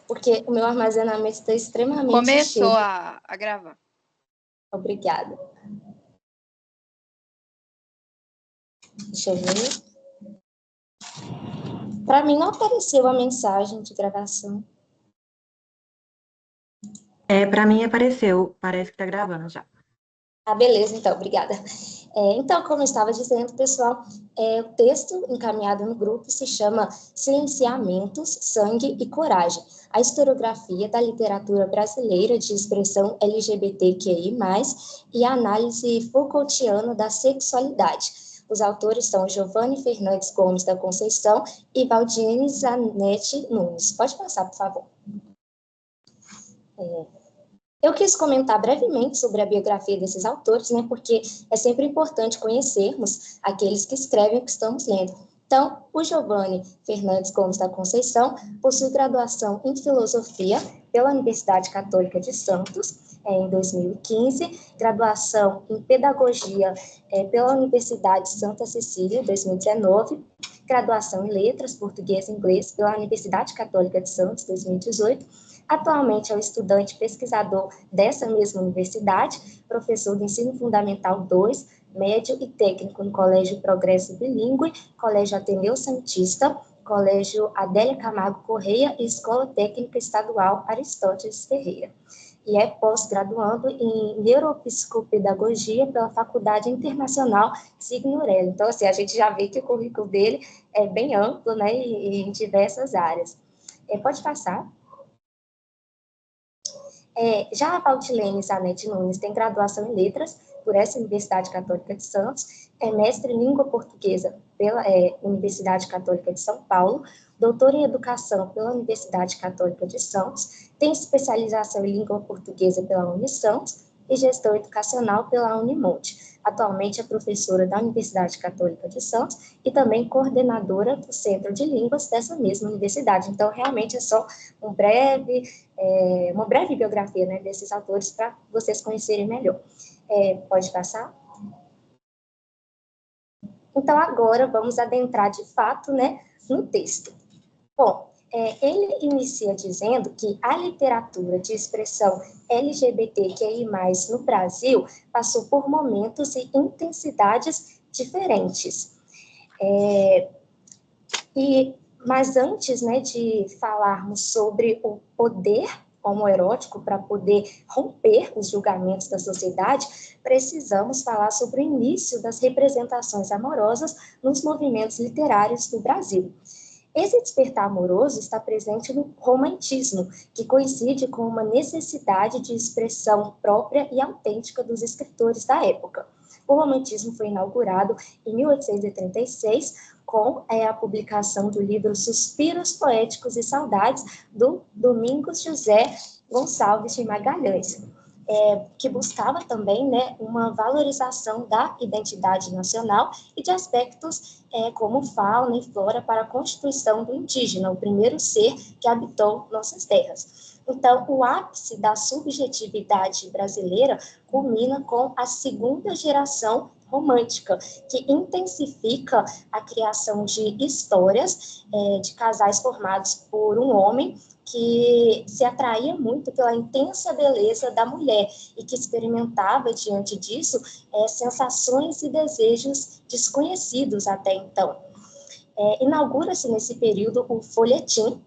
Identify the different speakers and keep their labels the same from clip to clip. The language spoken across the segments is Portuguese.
Speaker 1: porque o meu armazenamento está extremamente cheio.
Speaker 2: Começou a gravar.
Speaker 1: Obrigada. Deixa eu ver. Para mim não apareceu a mensagem de gravação.
Speaker 3: Para mim apareceu, parece que está gravando já.
Speaker 1: Ah, beleza, então, obrigada. Então, como eu estava dizendo, pessoal, o texto encaminhado no grupo se chama Silenciamentos, Sangue e Coragem, a historiografia da literatura brasileira de expressão LGBTQI+, e a análise Foucaultiana da sexualidade. Os autores são Giovanni Fernandes Gomes da Conceição e Valdiene Zanetti Nunes. Pode passar, por favor. Eu quis comentar brevemente sobre a biografia desses autores, né, porque é sempre importante conhecermos aqueles que escrevem o que estamos lendo. Então, o Giovanni Fernandes Gomes da Conceição possui graduação em Filosofia pela Universidade Católica de Santos, em 2015, graduação em Pedagogia pela Universidade Santa Cecília, 2019, graduação em Letras, Português e Inglês pela Universidade Católica de Santos, 2018, atualmente é o estudante pesquisador dessa mesma universidade, professor de Ensino Fundamental 2, médio e técnico no Colégio Progresso Bilíngue, Colégio Ateneu Santista, Colégio Adélia Camargo Correia e Escola Técnica Estadual Aristóteles Ferreira. E é pós-graduando em Neuropsicopedagogia pela Faculdade Internacional Signorelli. Então, assim, a gente já vê que o currículo dele é bem amplo, né, e em diversas áreas. Pode passar. Já a Valtilene Zanetti Nunes tem graduação em Letras por essa Universidade Católica de Santos, é mestre em Língua Portuguesa pela Universidade Católica de São Paulo, doutora em Educação pela Universidade Católica de Santos, tem especialização em Língua Portuguesa pela Unisantos e Gestão Educacional pela Unimonte. Atualmente é professora da Universidade Católica de Santos e também coordenadora do Centro de Línguas dessa mesma universidade. Então, realmente é só uma breve biografia, né, desses autores para vocês conhecerem melhor. Pode passar? Então, agora vamos adentrar de fato, né, no texto. Bom, ele inicia dizendo que a literatura de expressão LGBTQI+, no Brasil, passou por momentos e intensidades diferentes. Mas antes, né, de falarmos sobre o poder homoerótico para poder romper os julgamentos da sociedade, precisamos falar sobre o início das representações amorosas nos movimentos literários do Brasil. Esse despertar amoroso está presente no romantismo, que coincide com uma necessidade de expressão própria e autêntica dos escritores da época. O romantismo foi inaugurado em 1836, com a publicação do livro Suspiros Poéticos e Saudades, do Domingos José Gonçalves de Magalhães, que buscava também, né, uma valorização da identidade nacional e de aspectos como fauna e flora para a constituição do indígena, o primeiro ser que habitou nossas terras. Então, o ápice da subjetividade brasileira culmina com a segunda geração romântica, que intensifica a criação de histórias de casais formados por um homem que se atraía muito pela intensa beleza da mulher e que experimentava, diante disso, sensações e desejos desconhecidos até então. Inaugura-se nesse período o folhetim,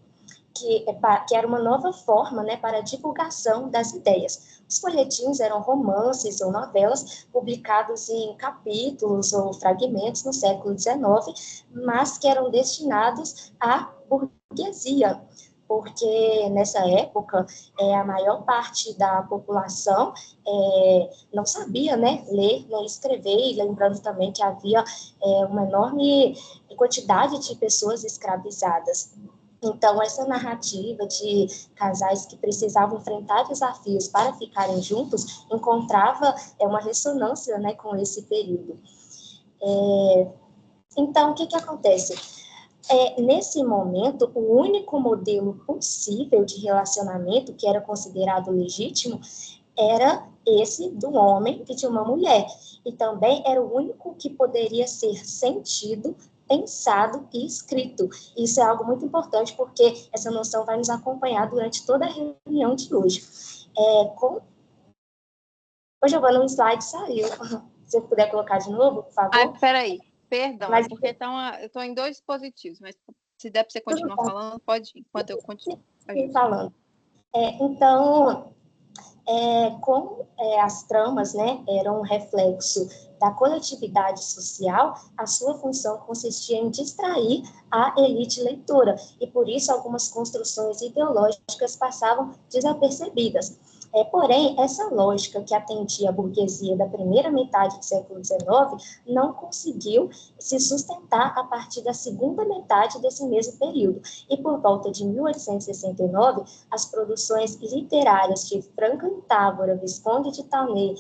Speaker 1: que era uma nova forma, né, para a divulgação das ideias. Os folhetins eram romances ou novelas publicados em capítulos ou fragmentos no século XIX, mas que eram destinados à burguesia, porque nessa época a maior parte da população não sabia, né, ler nem escrever, e lembrando também que havia uma enorme quantidade de pessoas escravizadas. Então, essa narrativa de casais que precisavam enfrentar desafios para ficarem juntos encontrava uma ressonância, né, com esse período. Então, o que acontece? Nesse momento, o único modelo possível de relacionamento que era considerado legítimo era esse do homem e de uma mulher, e também era o único que poderia ser sentido pensado e escrito. Isso é algo muito importante, porque essa noção vai nos acompanhar durante toda a reunião de hoje. Ô, Giovana, um slide saiu. Se você puder colocar de novo, por favor.
Speaker 2: Peraí, perdão,
Speaker 1: Mas,
Speaker 2: porque eu estou em 2 dispositivos, mas se der para você continuar falando, pode ir, enquanto eu continuo.
Speaker 1: Falando. Então, como as tramas, né, eram um reflexo da coletividade social, a sua função consistia em distrair a elite leitora, e por isso algumas construções ideológicas passavam desapercebidas. Porém, essa lógica que atendia a burguesia da primeira metade do século XIX não conseguiu se sustentar a partir da segunda metade desse mesmo período. E por volta de 1869, as produções literárias de Franklin Távora, Visconde de Taunay,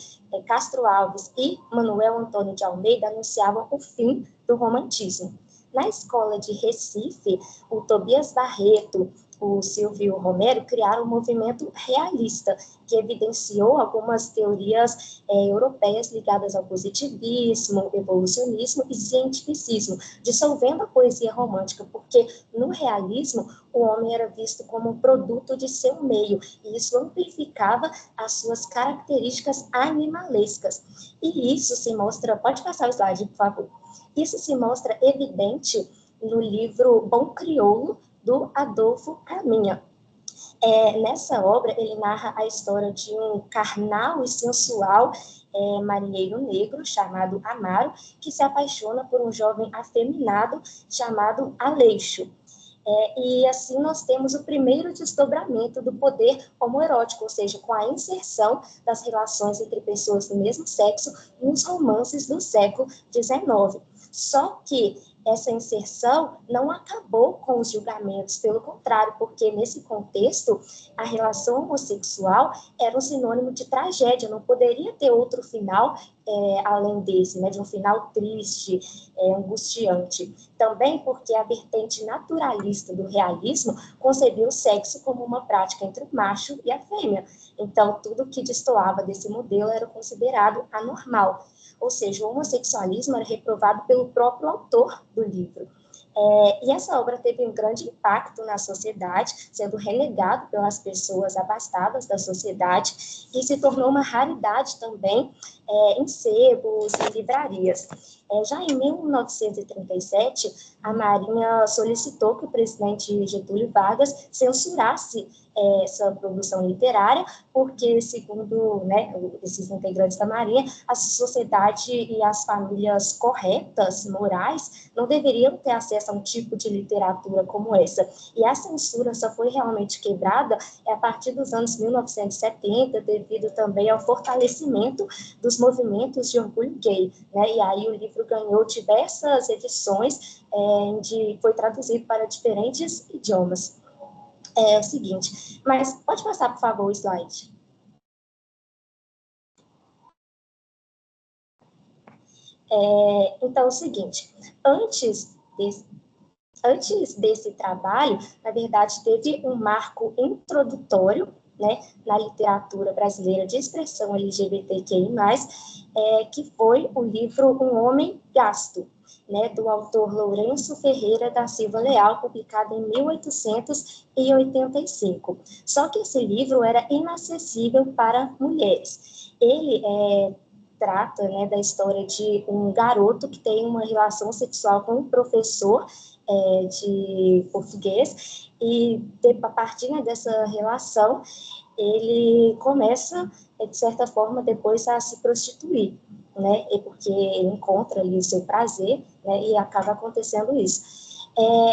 Speaker 1: Castro Alves e Manuel Antônio de Almeida anunciavam o fim do romantismo. Na escola de Recife, o Tobias Barreto, o Silvio Romero criaram um movimento realista, que evidenciou algumas teorias europeias ligadas ao positivismo, evolucionismo e cientificismo, dissolvendo a poesia romântica, porque no realismo o homem era visto como um produto de seu meio, e isso amplificava as suas características animalescas. E isso se mostra, pode passar o slide, por favor. Isso se mostra evidente no livro Bom Crioulo, do Adolfo Caminha. Nessa obra, ele narra a história de um carnal e sensual marinheiro negro, chamado Amaro, que se apaixona por um jovem afeminado, chamado Aleixo. E assim nós temos o primeiro desdobramento do poder homoerótico, ou seja, com a inserção das relações entre pessoas do mesmo sexo nos romances do século XIX. Só que essa inserção não acabou com os julgamentos, pelo contrário, porque nesse contexto a relação homossexual era um sinônimo de tragédia, não poderia ter outro final além desse, né, de um final triste, angustiante. Também porque a vertente naturalista do realismo concebia o sexo como uma prática entre o macho e a fêmea. Então, tudo que destoava desse modelo era considerado anormal. Ou seja, o homossexualismo era reprovado pelo próprio autor do livro. E essa obra teve um grande impacto na sociedade, sendo renegado pelas pessoas abastadas da sociedade, e se tornou uma raridade também em sebos e livrarias. Já em 1937, a Marinha solicitou que o presidente Getúlio Vargas censurasse essa produção literária, porque, segundo esses integrantes da Marinha, a sociedade e as famílias corretas, morais, não deveriam ter acesso a um tipo de literatura como essa. E a censura só foi realmente quebrada a partir dos anos 1970, devido também ao fortalecimento dos movimentos de orgulho gay, né? E aí o livro ganhou diversas edições, foi traduzido para diferentes idiomas. É o seguinte, mas pode passar, por favor, o slide. Então, é o seguinte, antes desse trabalho, na verdade, teve um marco introdutório, né, na literatura brasileira de expressão LGBTQI+, que foi o livro Um Homem Gasto, né, do autor Lourenço Ferreira da Silva Leal, publicado em 1885. Só que esse livro era inacessível para mulheres. Ele trata, né, da história de um garoto que tem uma relação sexual com um professor de português, e a partir dessa relação ele começa, de certa forma, depois a se prostituir, né, porque ele encontra ali o seu prazer, né, e acaba acontecendo isso.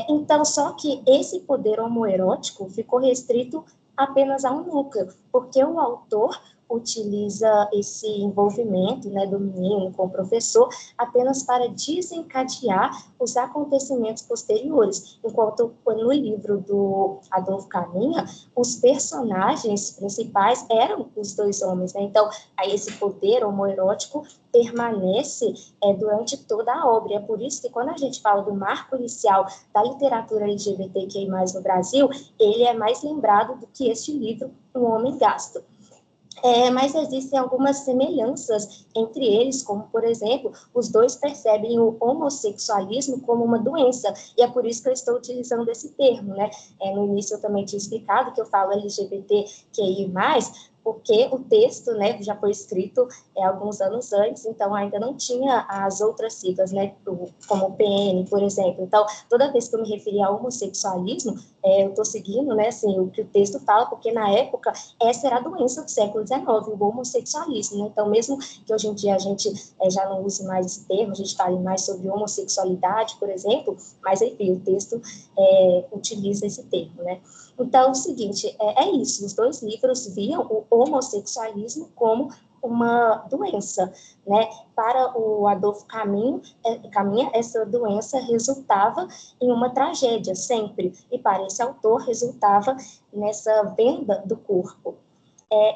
Speaker 1: Então, só que esse poder homoerótico ficou restrito apenas a um núcleo, porque o autor utiliza esse envolvimento, né, do menino com o professor apenas para desencadear os acontecimentos posteriores, enquanto no livro do Adolfo Caminha, os personagens principais eram os dois homens, né? Então, aí esse poder homoerótico permanece durante toda a obra. É por isso que quando a gente fala do marco inicial da literatura LGBTQI+, no Brasil, ele é mais lembrado do que este livro, Um Homem Gasto. Mas existem algumas semelhanças entre eles, como, por exemplo, os dois percebem o homossexualismo como uma doença, e é por isso que eu estou utilizando esse termo, né? No início eu também tinha explicado que eu falo LGBTQI+, porque o texto, né, já foi escrito alguns anos antes, então ainda não tinha as outras siglas, né, como o PN, por exemplo. Então, toda vez que eu me referi ao homossexualismo, eu estou seguindo, né, assim, o que o texto fala, porque na época essa era a doença do século XIX, o homossexualismo, né? Então, mesmo que hoje em dia a gente já não use mais esse termo, a gente fale mais sobre homossexualidade, por exemplo, mas, enfim, o texto utiliza esse termo, né? Então, é o seguinte, é isso, os dois livros viam o homossexualismo como uma doença, né? Para o Adolfo Caminha, essa doença resultava em uma tragédia, sempre, e para esse autor resultava nessa venda do corpo.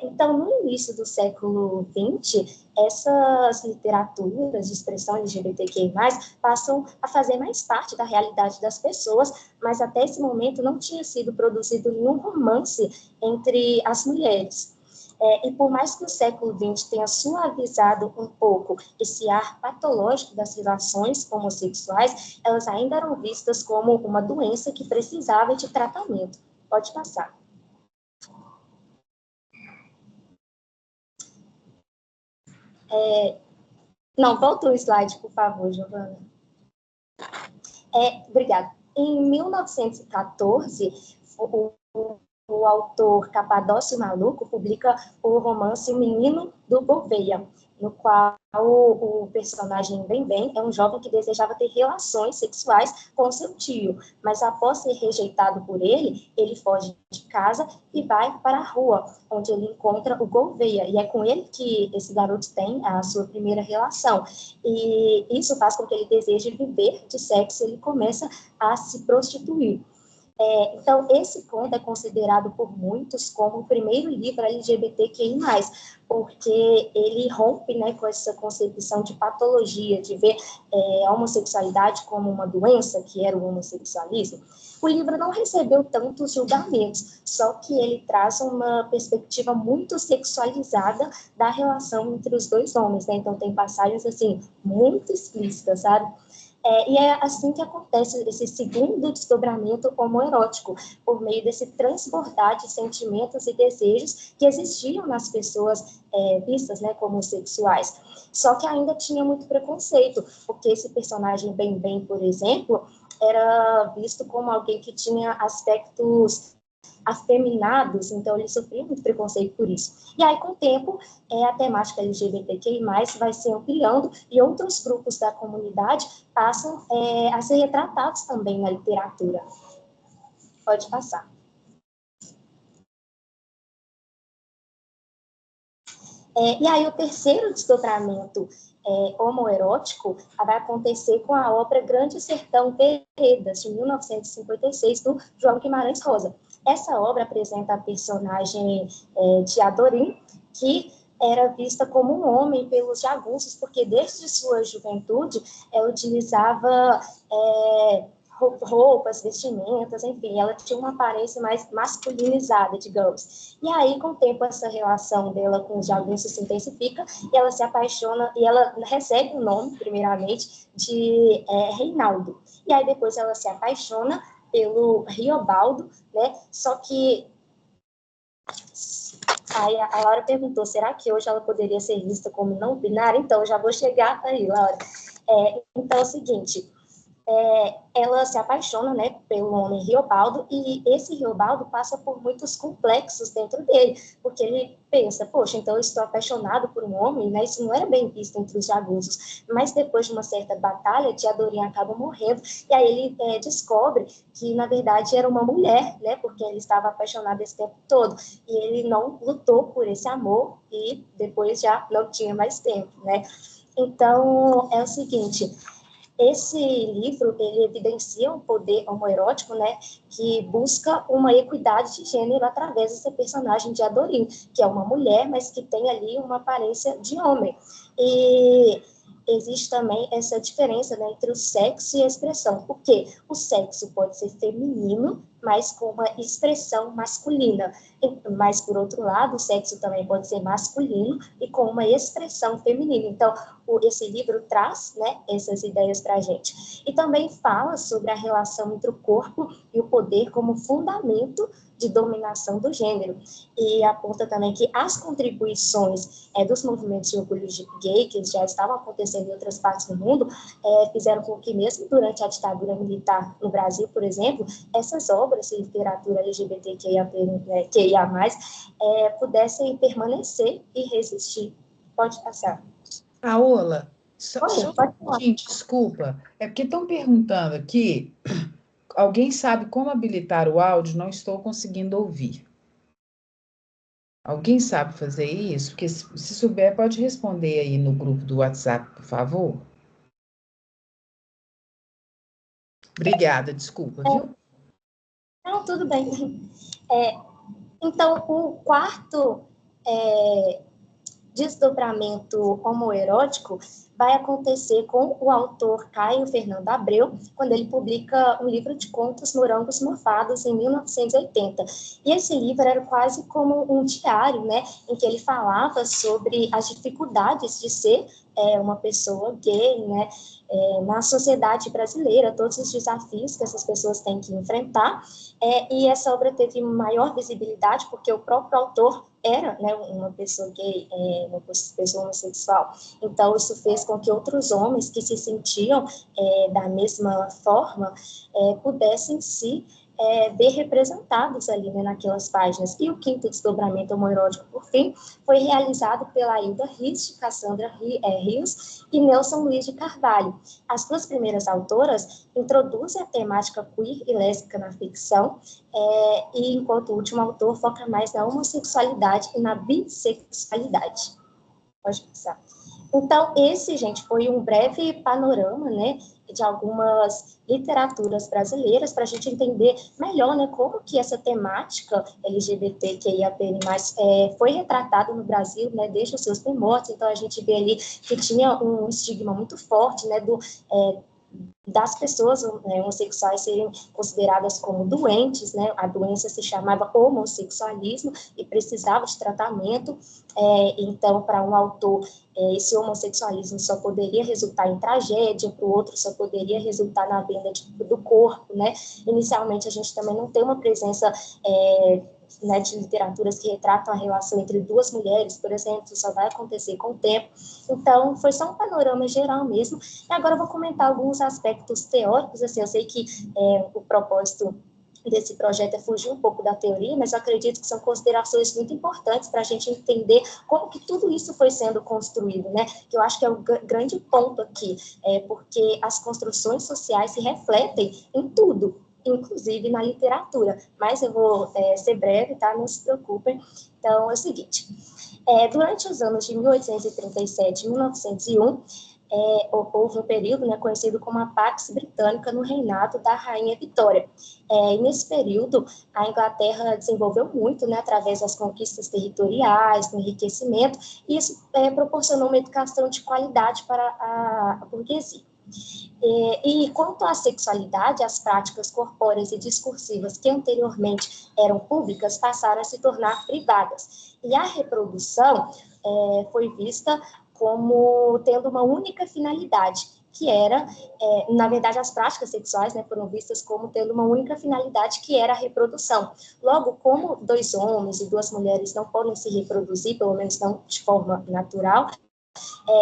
Speaker 1: Então, no início do século XX, essas literaturas de expressão LGBTQI+, passam a fazer mais parte da realidade das pessoas, mas até esse momento não tinha sido produzido nenhum romance entre as mulheres. E por mais que o século XX tenha suavizado um pouco esse ar patológico das relações homossexuais, elas ainda eram vistas como uma doença que precisava de tratamento. Pode passar. Não, volta o slide, por favor, Giovana. Obrigada. Em 1914, o autor Capadócio Maluco publica o romance O Menino do Gouveia, no qual o personagem Bem é um jovem que desejava ter relações sexuais com seu tio, mas após ser rejeitado por ele, ele foge de casa e vai para a rua, onde ele encontra o Gouveia, e é com ele que esse garoto tem a sua primeira relação, e isso faz com que ele deseje viver de sexo, e ele começa a se prostituir. Então, esse conto é considerado por muitos como o primeiro livro LGBTQI+, porque ele rompe, né, com essa concepção de patologia, de ver a homossexualidade como uma doença, que era o homossexualismo. O livro não recebeu tantos julgamentos, só que ele traz uma perspectiva muito sexualizada da relação entre os dois homens, né? Então, tem passagens, assim, muito explícitas, sabe? E é assim que acontece esse segundo desdobramento homoerótico, por meio desse transbordar de sentimentos e desejos que existiam nas pessoas vistas, né, como sexuais. Só que ainda tinha muito preconceito, porque esse personagem Bem, por exemplo, era visto como alguém que tinha aspectos afeminados, então ele sofria muito preconceito por isso. E aí, com o tempo, a temática LGBTQI+, vai se ampliando e outros grupos da comunidade passam a ser retratados também na literatura. Pode passar. E aí, o terceiro desdobramento homoerótico vai acontecer com a obra Grande Sertão Veredas, de 1956, do João Guimarães Rosa. Essa obra apresenta a personagem de Adorim, que era vista como um homem pelos jagunços, porque desde sua juventude ela utilizava roupas, vestimentas, enfim, ela tinha uma aparência mais masculinizada, digamos. E aí, com o tempo, essa relação dela com os jagunços se intensifica, e ela se apaixona, e ela recebe o nome, primeiramente, de Reinaldo. E aí, depois, ela se apaixona pelo Riobaldo, né? Só que aí a Laura perguntou, será que hoje ela poderia ser vista como não binária? Então, eu já vou chegar aí, Laura. Então, é o seguinte, ela se apaixona, né, pelo homem Riobaldo, e esse Riobaldo passa por muitos complexos dentro dele, porque ele pensa, poxa, então eu estou apaixonado por um homem, né, isso não era bem visto entre os jagunços, mas depois de uma certa batalha, Teodorim acaba morrendo, e aí ele descobre que, na verdade, era uma mulher, né, porque ele estava apaixonado esse tempo todo, e ele não lutou por esse amor, e depois já não tinha mais tempo, né. Então, é o seguinte, esse livro, ele evidencia um poder homoerótico, né, que busca uma equidade de gênero através desse personagem de Adorim, que é uma mulher, mas que tem ali uma aparência de homem. E existe também essa diferença, né, entre o sexo e a expressão, porque o sexo pode ser feminino, mas com uma expressão masculina. Mas, por outro lado, o sexo também pode ser masculino e com uma expressão feminina. Então, esse livro traz, né, essas ideias para a gente. E também fala sobre a relação entre o corpo e o poder como fundamento de dominação do gênero. E aponta também que as contribuições dos movimentos de orgulho gay, que já estavam acontecendo em outras partes do mundo, fizeram com que, mesmo durante a ditadura militar no Brasil, por exemplo, essas obras de literatura LGBTQIA+, pudessem permanecer e resistir. Pode passar.
Speaker 4: Paola,
Speaker 1: Oi, pode falar.
Speaker 4: desculpa, é porque estão perguntando aqui, alguém sabe como habilitar o áudio? Não estou conseguindo ouvir. Alguém sabe fazer isso? Porque se souber, pode responder aí no grupo do WhatsApp, por favor. Obrigada, desculpa, viu?
Speaker 1: Não, tudo bem. Então, o quarto desdobramento homoerótico vai acontecer com o autor Caio Fernando Abreu, quando ele publica um livro de contos Morangos Mofados, em 1980. E esse livro era quase como um diário, né, em que ele falava sobre as dificuldades de ser uma pessoa gay, né, na sociedade brasileira, todos os desafios que essas pessoas têm que enfrentar, e essa obra teve maior visibilidade porque o próprio autor era, né, uma pessoa gay, uma pessoa homossexual. Então, isso fez com que outros homens que se sentiam da mesma forma pudessem se ver representados ali, né, naquelas páginas. E o quinto desdobramento homoerótico, por fim, foi realizado pela Hilda Rist, Cassandra Rios e Nelson Luiz de Carvalho. As duas primeiras autoras introduzem a temática queer e lésbica na ficção, e enquanto o último autor foca mais na homossexualidade e na bissexualidade. Pode passar. Então, esse, gente, foi um breve panorama, né, de algumas literaturas brasileiras para a gente entender melhor, né, como que essa temática LGBTQIAPN+, foi retratada no Brasil, né, desde os seus primórdios. Então, a gente vê ali que tinha um estigma muito forte, né, das pessoas homossexuais serem consideradas como doentes, né? A doença se chamava homossexualismo e precisava de tratamento. Então, para um autor, esse homossexualismo só poderia resultar em tragédia, para o outro só poderia resultar na venda do corpo, né? Inicialmente, a gente também não tem uma presença né, de literaturas que retratam a relação entre duas mulheres, por exemplo, isso só vai acontecer com o tempo. Então, foi só um panorama geral mesmo. E agora eu vou comentar alguns aspectos teóricos. Assim, eu sei que o propósito desse projeto é fugir um pouco da teoria, mas eu acredito que são considerações muito importantes para a gente entender como que tudo isso foi sendo construído, né? Que eu acho que é o grande ponto aqui, porque as construções sociais se refletem em tudo, inclusive na literatura, mas eu vou ser breve, tá? Não se preocupem. Então, é o seguinte, durante os anos de 1837 e 1901, houve um período, né, conhecido como a Pax Britânica no reinado da Rainha Vitória. E nesse período, a Inglaterra desenvolveu muito, né, através das conquistas territoriais, do enriquecimento, e isso proporcionou uma educação de qualidade para a burguesia. E quanto à sexualidade, as práticas corpóreas e discursivas que anteriormente eram públicas passaram a se tornar privadas. E a reprodução foi vista como tendo uma única finalidade, que era, na verdade, as práticas sexuais, né, foram vistas como tendo uma única finalidade, que era a reprodução. Logo, como dois homens e duas mulheres não podem se reproduzir, pelo menos não de forma natural,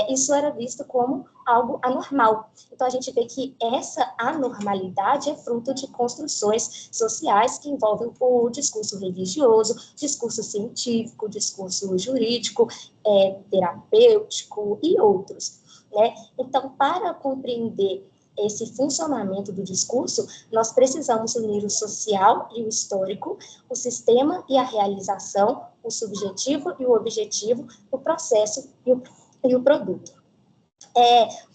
Speaker 1: isso era visto como algo anormal. Então, a gente vê que essa anormalidade é fruto de construções sociais que envolvem o discurso religioso, discurso científico, discurso jurídico, terapêutico e outros, né? Então, para compreender esse funcionamento do discurso, nós precisamos unir o social e o histórico, o sistema e a realização, o subjetivo e o objetivo, o processo e o produto.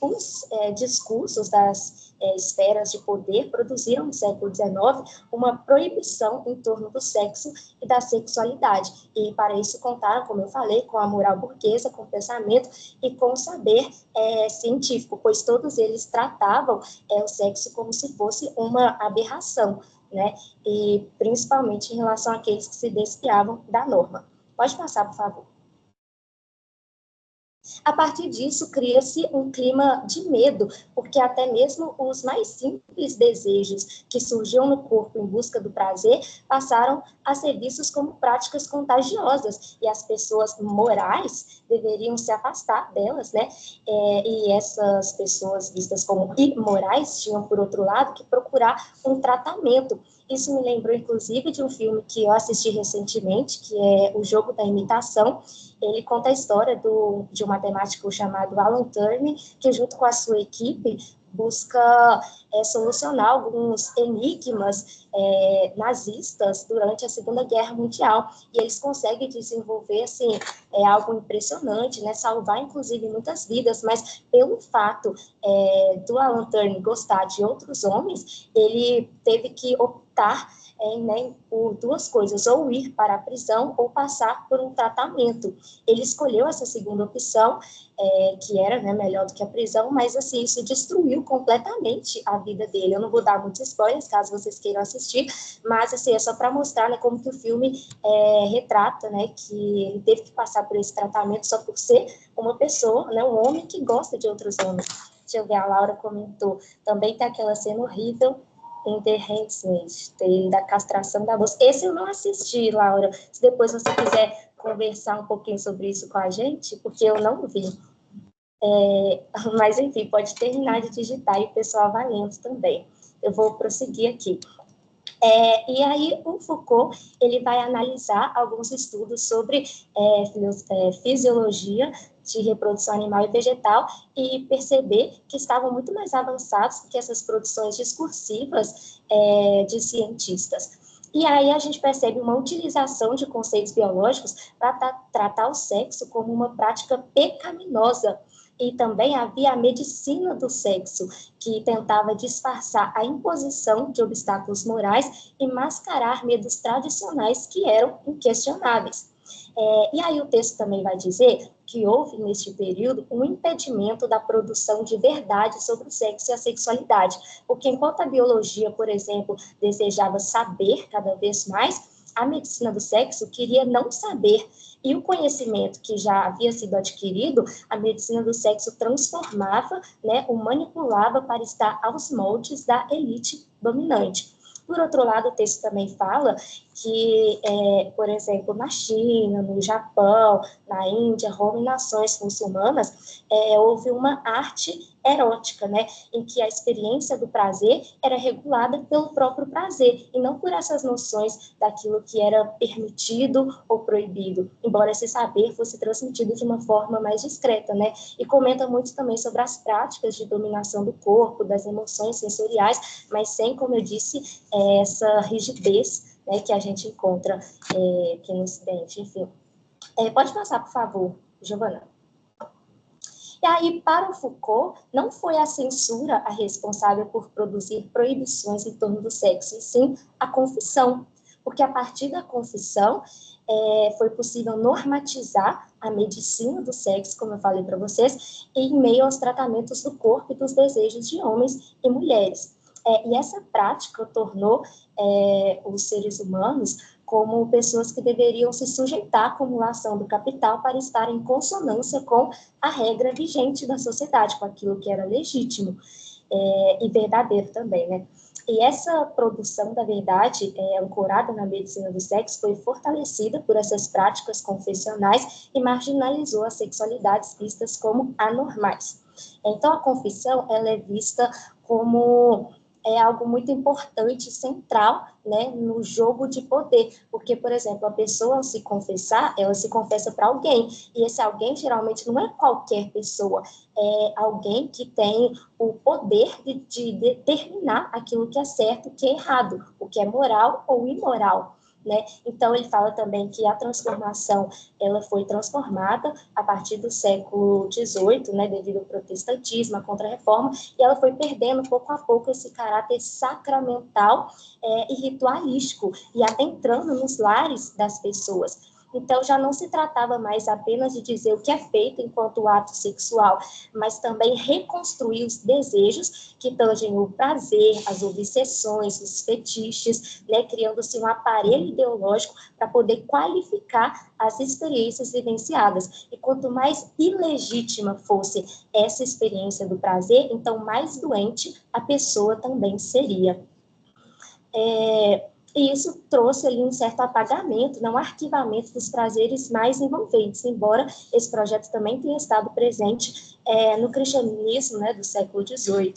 Speaker 1: Os discursos das esferas de poder produziram no século XIX uma proibição em torno do sexo e da sexualidade, e para isso contaram, como eu falei, com a moral burguesa, com o pensamento e com o saber científico, pois todos eles tratavam o sexo como se fosse uma aberração. né? E principalmente em relação àqueles que se desviavam da norma. Pode passar, por favor. A partir disso, cria-se um clima de medo, porque até mesmo os mais simples desejos que surgiam no corpo em busca do prazer passaram a ser vistos como práticas contagiosas, e as pessoas morais deveriam se afastar delas, né? E essas pessoas vistas como imorais tinham, por outro lado, que procurar um tratamento. Isso me lembrou, inclusive, de um filme que eu assisti recentemente, que é O Jogo da Imitação. Ele conta a história de um matemático chamado Alan Turing, que junto com a sua equipe busca solucionar alguns enigmas nazistas durante a Segunda Guerra Mundial, e eles conseguem desenvolver assim, algo impressionante, né? Salvar inclusive muitas vidas, mas pelo fato do Alan Turing gostar de outros homens, ele teve que optar né, por duas coisas, ou ir para a prisão ou passar por um tratamento. Ele escolheu essa segunda opção, que era, né, melhor do que a prisão, mas assim, isso destruiu completamente a vida dele. Eu não vou dar muitos spoilers, caso vocês queiram assistir, mas assim, é só para mostrar, né, como que o filme retrata, né, que ele teve que passar por esse tratamento só por ser uma pessoa, né, um homem que gosta de outros homens. Deixa eu ver, a Laura comentou, também tem aquela cena horrível em The Handmaid's Tale, da castração da moça. Esse eu não assisti, Laura. Se depois você quiser conversar um pouquinho sobre isso com a gente, porque eu não vi. Mas, enfim, pode terminar de digitar e o pessoal vai lendo também. Eu vou prosseguir aqui. E aí, o Foucault, ele vai analisar alguns estudos sobre fisiologia de reprodução animal e vegetal e perceber que estavam muito mais avançados que essas produções discursivas de cientistas. E aí a gente percebe uma utilização de conceitos biológicos para tratar o sexo como uma prática pecaminosa. E também havia a medicina do sexo, que tentava disfarçar a imposição de obstáculos morais e mascarar medos tradicionais que eram inquestionáveis. E aí o texto também vai dizer que houve, neste período, um impedimento da produção de verdade sobre o sexo e a sexualidade, porque enquanto a biologia, por exemplo, desejava saber cada vez mais, a medicina do sexo queria não saber, e o conhecimento que já havia sido adquirido, a medicina do sexo transformava, né, o manipulava para estar aos moldes da elite dominante. Por outro lado, o texto também fala que, por exemplo, na China, no Japão, na Índia, Roma e nações muçulmanas, houve uma arte erótica, né, em que a experiência do prazer era regulada pelo próprio prazer, e não por essas noções daquilo que era permitido ou proibido, embora esse saber fosse transmitido de uma forma mais discreta, né, e comenta muito também sobre as práticas de dominação do corpo, das emoções sensoriais, mas sem, como eu disse, essa rigidez, né, que a gente encontra aqui no Ocidente, enfim. Pode passar, por favor, Giovana. E aí, para o Foucault, não foi a censura a responsável por produzir proibições em torno do sexo, e sim a confissão, porque a partir da confissão foi possível normatizar a medicina do sexo, como eu falei para vocês, em meio aos tratamentos do corpo e dos desejos de homens e mulheres. E essa prática tornou os seres humanos como pessoas que deveriam se sujeitar à acumulação do capital para estar em consonância com a regra vigente da sociedade, com aquilo que era legítimo e verdadeiro também, né? E essa produção da verdade, ancorada na medicina do sexo, foi fortalecida por essas práticas confessionais e marginalizou as sexualidades vistas como anormais. Então, a confissão, ela é vista como algo muito importante, central, né, no jogo de poder, porque, por exemplo, a pessoa, ao se confessar, ela se confessa para alguém, e esse alguém, geralmente, não é qualquer pessoa, é alguém que tem o poder de determinar aquilo que é certo, o que é errado, o que é moral ou imoral, né? Então, ele fala também que a transformação, ela foi transformada a partir do século XVIII, né, devido ao protestantismo, à Contra-Reforma, e ela foi perdendo, pouco a pouco, esse caráter sacramental e ritualístico, e adentrando nos lares das pessoas. Então, já não se tratava mais apenas de dizer o que é feito enquanto ato sexual, mas também reconstruir os desejos que tangem o prazer, as obsessões, os fetiches, né, criando-se um aparelho ideológico para poder qualificar as experiências vivenciadas. E quanto mais ilegítima fosse essa experiência do prazer, então mais doente a pessoa também seria. E isso trouxe ali um certo apagamento, um arquivamento dos prazeres mais envolventes, embora esse projeto também tenha estado presente no cristianismo, né, do século XVIII.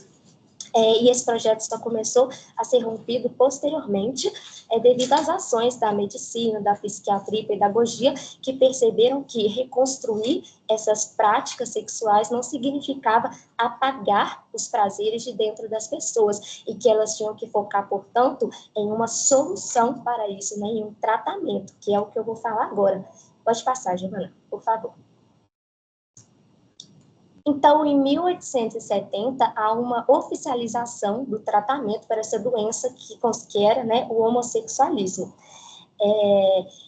Speaker 1: E esse projeto só começou a ser rompido posteriormente, devido às ações da medicina, da psiquiatria e pedagogia, que perceberam que reconstruir essas práticas sexuais não significava apagar os prazeres de dentro das pessoas, e que elas tinham que focar, portanto, em uma solução para isso, né, em um tratamento, que é o que eu vou falar agora. Pode passar, Giovana, por favor. Então, em 1870, há uma oficialização do tratamento para essa doença que era, né, o homossexualismo.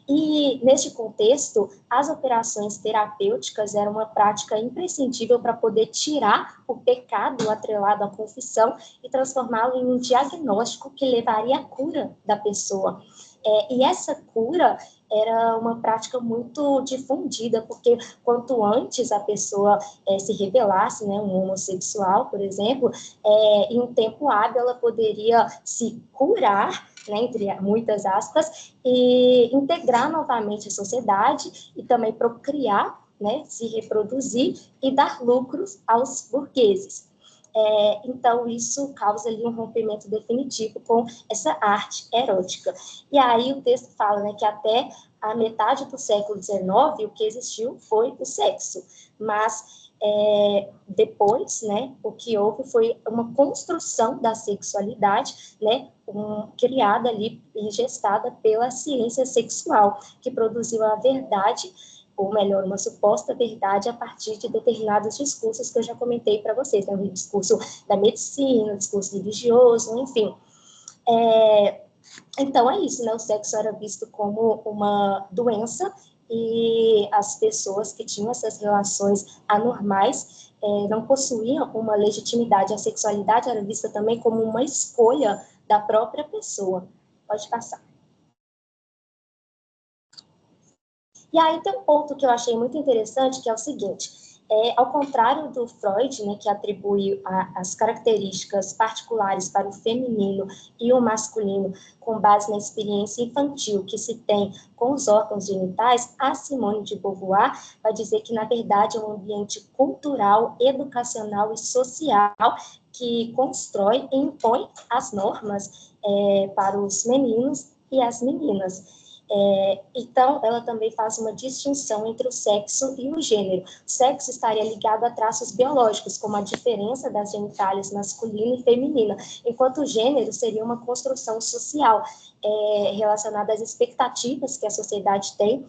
Speaker 1: E, neste contexto, as operações terapêuticas eram uma prática imprescindível para poder tirar o pecado atrelado à confissão e transformá-lo em um diagnóstico que levaria à cura da pessoa. E essa cura era uma prática muito difundida, porque quanto antes a pessoa se revelasse, né, um homossexual, por exemplo, em um tempo hábil ela poderia se curar, né, entre muitas aspas, e integrar novamente a sociedade e também procriar, né, se reproduzir e dar lucros aos burgueses. Então, isso causa ali um rompimento definitivo com essa arte erótica. E aí o texto fala, né, que até a metade do século XIX, o que existiu foi o sexo, mas depois, né, o que houve foi uma construção da sexualidade, né, criada ali e gestada pela ciência sexual, que produziu a verdade, ou melhor, uma suposta verdade a partir de determinados discursos que eu já comentei para vocês, né? O discurso da medicina, o discurso religioso, enfim. Então, é isso, né? O sexo era visto como uma doença e as pessoas que tinham essas relações anormais não possuíam uma legitimidade. A sexualidade era vista também como uma escolha da própria pessoa. Pode passar. E aí tem um ponto que eu achei muito interessante, que é o seguinte, ao contrário do Freud, né, que atribui as características particulares para o feminino e o masculino com base na experiência infantil que se tem com os órgãos genitais, a Simone de Beauvoir vai dizer que, na verdade, é um ambiente cultural, educacional e social que constrói e impõe as normas para os meninos e as meninas. Então, ela também faz uma distinção entre o sexo e o gênero. O sexo estaria ligado a traços biológicos, como a diferença das genitálias masculina e feminina, enquanto o gênero seria uma construção social relacionada às expectativas que a sociedade tem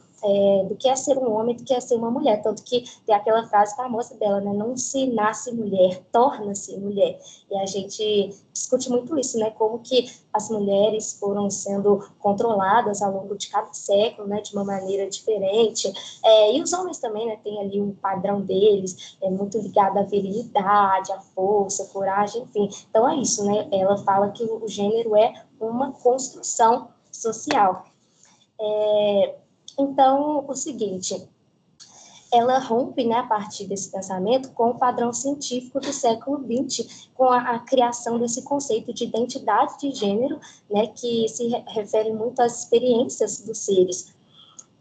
Speaker 1: do que é ser um homem, do que é ser uma mulher. Tanto que tem aquela frase famosa dela, né? Não se nasce mulher, torna-se mulher. E a gente discute muito isso, né? Como que as mulheres foram sendo controladas ao longo de cada século, né? De uma maneira diferente. E os homens também, né? Tem ali um padrão deles, muito ligado à virilidade, à força, à coragem, enfim. Então é isso, né? Ela fala que o gênero é uma construção social. Então, o seguinte, ela rompe, né, a partir desse pensamento com o padrão científico do século XX, com a criação desse conceito de identidade de gênero, né, que se refere muito às experiências dos seres,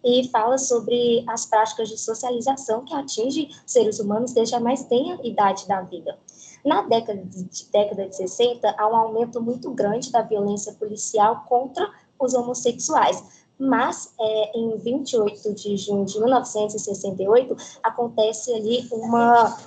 Speaker 1: e fala sobre as práticas de socialização que atingem seres humanos desde a mais tenra idade da vida. Na década de 60, há um aumento muito grande da violência policial contra os homossexuais, mas em 28 de junho de 1968, acontece ali uma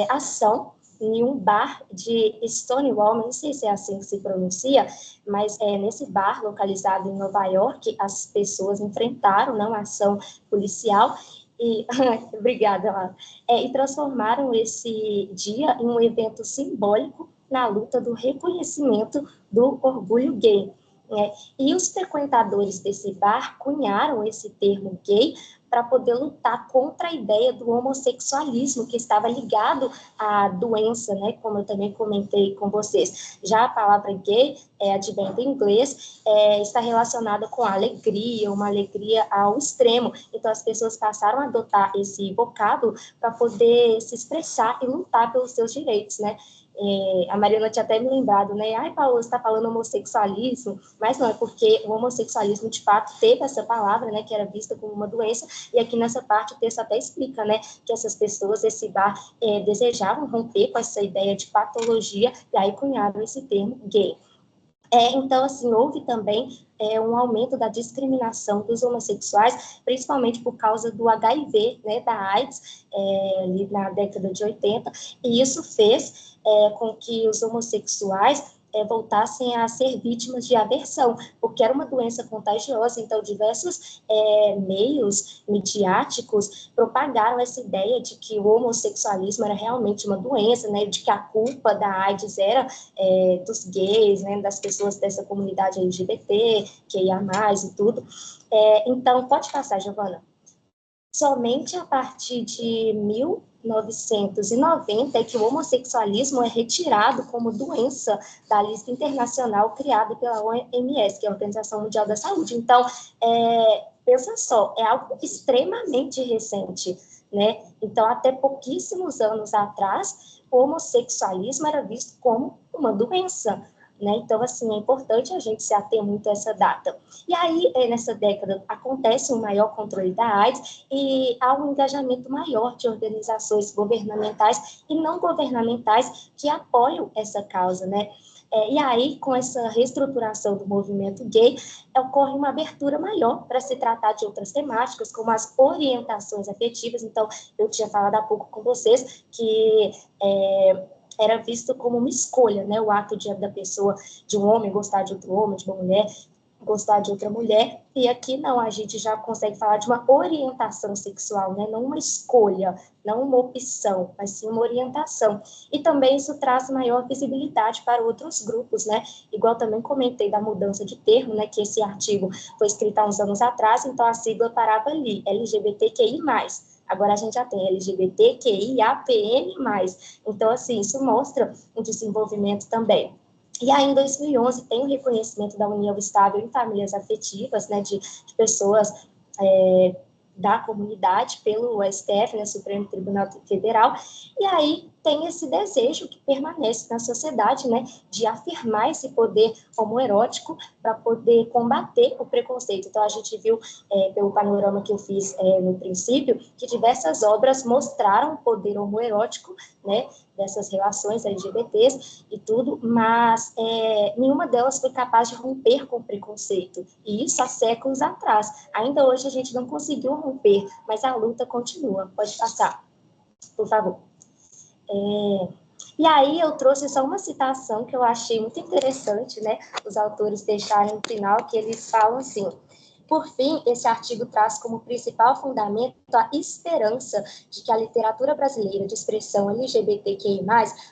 Speaker 1: ação em um bar de Stonewall, não sei se é assim que se pronuncia, mas nesse bar localizado em Nova York, as pessoas enfrentaram uma ação policial e obrigada, Laura, e transformaram esse dia em um evento simbólico na luta do reconhecimento do orgulho gay. né? E os frequentadores desse bar cunharam esse termo gay para poder lutar contra a ideia do homossexualismo, que estava ligado à doença, né, como eu também comentei com vocês. Já a palavra gay, advém do inglês, está relacionada com a alegria, uma alegria ao extremo. Então, as pessoas passaram a adotar esse vocábulo para poder se expressar e lutar pelos seus direitos, né? A Mariana tinha até me lembrado, né? Ai, Paulo, você está falando homossexualismo, mas não, é porque o homossexualismo, de fato, teve essa palavra, né, que era vista como uma doença, e aqui nessa parte o texto até explica, né, que essas pessoas, esse bar, desejavam romper com essa ideia de patologia, e aí cunharam esse termo gay. Então, assim, houve também um aumento da discriminação dos homossexuais, principalmente por causa do HIV, né, da AIDS, ali na década de 80, e isso fez com que os homossexuais voltassem a ser vítimas de aversão, porque era uma doença contagiosa, então diversos meios midiáticos propagaram essa ideia de que o homossexualismo era realmente uma doença, né, de que a culpa da AIDS era dos gays, né, das pessoas dessa comunidade LGBT, que ia mais e tudo. Então, pode passar, Giovana. Somente a partir de 1990 é que o homossexualismo é retirado como doença da lista internacional criada pela OMS, que é a Organização Mundial da Saúde. Então, pensa só, é algo extremamente recente, né? Então, até pouquíssimos anos atrás, o homossexualismo era visto como uma doença, né? Então, assim, é importante a gente se ater muito a essa data. E aí, nessa década, acontece um maior controle da AIDS e há um engajamento maior de organizações governamentais e não governamentais que apoiam essa causa, né? E aí, com essa reestruturação do movimento gay, ocorre uma abertura maior para se tratar de outras temáticas, como as orientações afetivas. Então, eu tinha falado há pouco com vocês que era visto como uma escolha, né, o ato da pessoa, de um homem gostar de outro homem, de uma mulher gostar de outra mulher, e aqui não, a gente já consegue falar de uma orientação sexual, né, não uma escolha, não uma opção, mas sim uma orientação. E também isso traz maior visibilidade para outros grupos, né, igual também comentei da mudança de termo, né, que esse artigo foi escrito há uns anos atrás, então a sigla parava ali, LGBTQI+. Agora a gente já tem LGBTQIAPN+. Então, assim, isso mostra um desenvolvimento também. E aí, em 2011, tem o reconhecimento da união estável em famílias afetivas, né, de pessoas da comunidade pelo STF, né, Supremo Tribunal Federal, e aí tem esse desejo que permanece na sociedade, né, de afirmar esse poder homoerótico para poder combater o preconceito. Então, a gente viu, pelo panorama que eu fiz no princípio, que diversas obras mostraram o poder homoerótico, né, dessas relações LGBTs e tudo, mas nenhuma delas foi capaz de romper com o preconceito, e isso há séculos atrás. Ainda hoje a gente não conseguiu romper, mas a luta continua. Pode passar, por favor. E aí eu trouxe só uma citação que eu achei muito interessante, né, os autores deixarem no final, que eles falam assim: por fim, esse artigo traz como principal fundamento a esperança de que a literatura brasileira de expressão LGBTQI+,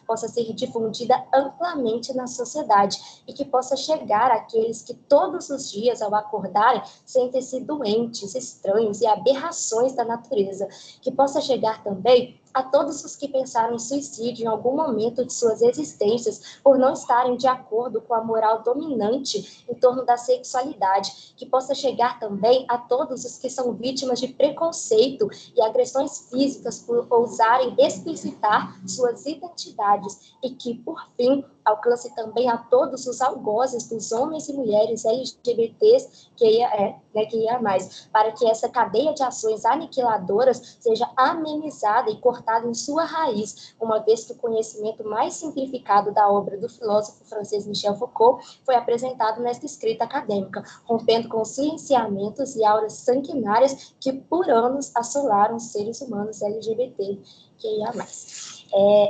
Speaker 1: possa ser difundida amplamente na sociedade e que possa chegar àqueles que todos os dias, ao acordarem, sentem-se doentes, estranhos e aberrações da natureza, que possa chegar também a todos os que pensaram em suicídio em algum momento de suas existências por não estarem de acordo com a moral dominante em torno da sexualidade, que possa chegar também a todos os que são vítimas de preconceito e agressões físicas por ousarem explicitar suas identidades e que, por fim, alcance também a todos os algozes dos homens e mulheres LGBTs que ia mais, para que essa cadeia de ações aniquiladoras seja amenizada e cortada em sua raiz, uma vez que o conhecimento mais simplificado da obra do filósofo francês Michel Foucault foi apresentado nesta escrita acadêmica, rompendo com silenciamentos e auras sanguinárias que por anos assolaram os seres humanos LGBT que ia mais.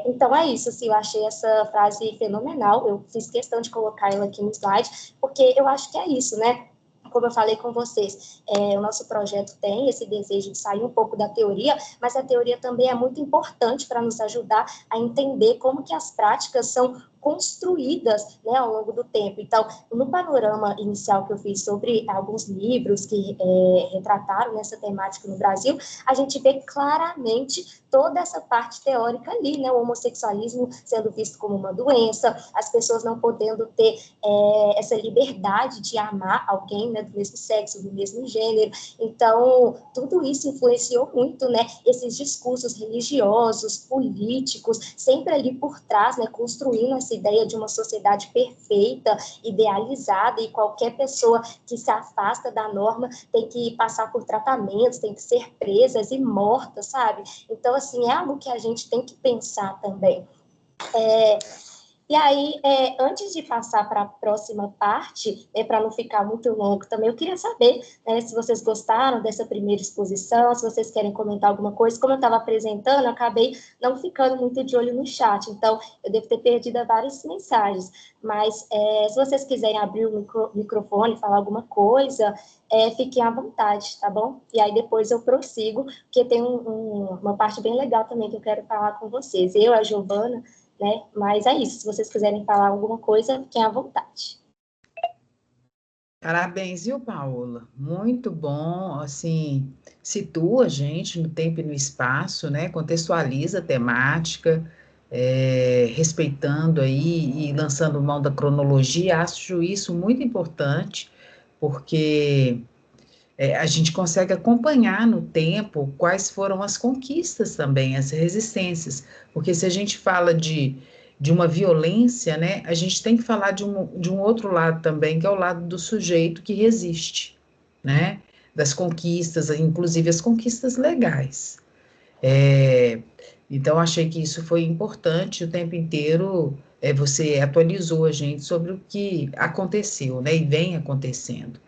Speaker 1: Então é isso, assim, eu achei essa frase fenomenal, eu fiz questão de colocar ela aqui no slide, porque eu acho que é isso, né? Como eu falei com vocês, o nosso projeto tem esse desejo de sair um pouco da teoria, mas a teoria também é muito importante para nos ajudar a entender como que as práticas são construídas, né, ao longo do tempo. Então, no panorama inicial que eu fiz sobre alguns livros que retrataram essa temática no Brasil, a gente vê claramente toda essa parte teórica ali, né, o homossexualismo sendo visto como uma doença, as pessoas não podendo ter essa liberdade de amar alguém, né, do mesmo sexo, do mesmo gênero. Então, tudo isso influenciou muito, né, esses discursos religiosos, políticos, sempre ali por trás, né, construindo essa ideia de uma sociedade perfeita, idealizada, e qualquer pessoa que se afasta da norma tem que passar por tratamentos, tem que ser presas e mortas, sabe? Então, assim, é algo que a gente tem que pensar também. E aí, antes de passar para a próxima parte, para não ficar muito longo também, eu queria saber, né, se vocês gostaram dessa primeira exposição, se vocês querem comentar alguma coisa. Como eu estava apresentando, eu acabei não ficando muito de olho no chat, então eu devo ter perdido várias mensagens. Mas se vocês quiserem abrir o microfone e falar alguma coisa, fiquem à vontade, tá bom? E aí depois eu prossigo, porque tem uma parte bem legal também que eu quero falar com vocês. Eu, a Giovana, né? Mas é isso, se vocês quiserem falar alguma coisa, fiquem à vontade.
Speaker 4: Parabéns, viu, Paola? Muito bom, assim, situa a gente no tempo e no espaço, né? Contextualiza a temática, respeitando aí e lançando mão da cronologia. Acho isso muito importante, porque a gente consegue acompanhar no tempo quais foram as conquistas também, as resistências. Porque se a gente fala de uma violência, né, a gente tem que falar de um outro lado também, que é o lado do sujeito que resiste, né, das conquistas, inclusive as conquistas legais. Então, achei que isso foi importante o tempo inteiro. Você atualizou a gente sobre o que aconteceu, né, e vem acontecendo.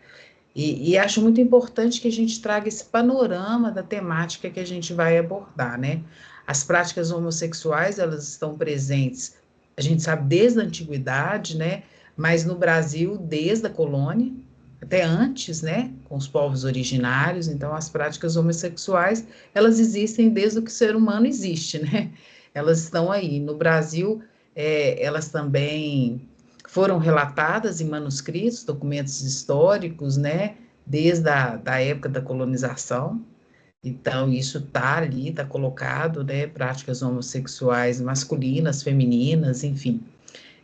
Speaker 4: E acho muito importante que a gente traga esse panorama da temática que a gente vai abordar, né? As práticas homossexuais, elas estão presentes, a gente sabe, desde a antiguidade, né? Mas no Brasil, desde a colônia, até antes, né? Com os povos originários. Então, as práticas homossexuais, elas existem desde o que o ser humano existe, né? Elas estão aí. No Brasil, elas também foram relatadas em manuscritos, documentos históricos, né, desde da época da colonização. Então, isso está ali, está colocado, né, práticas homossexuais masculinas, femininas, enfim.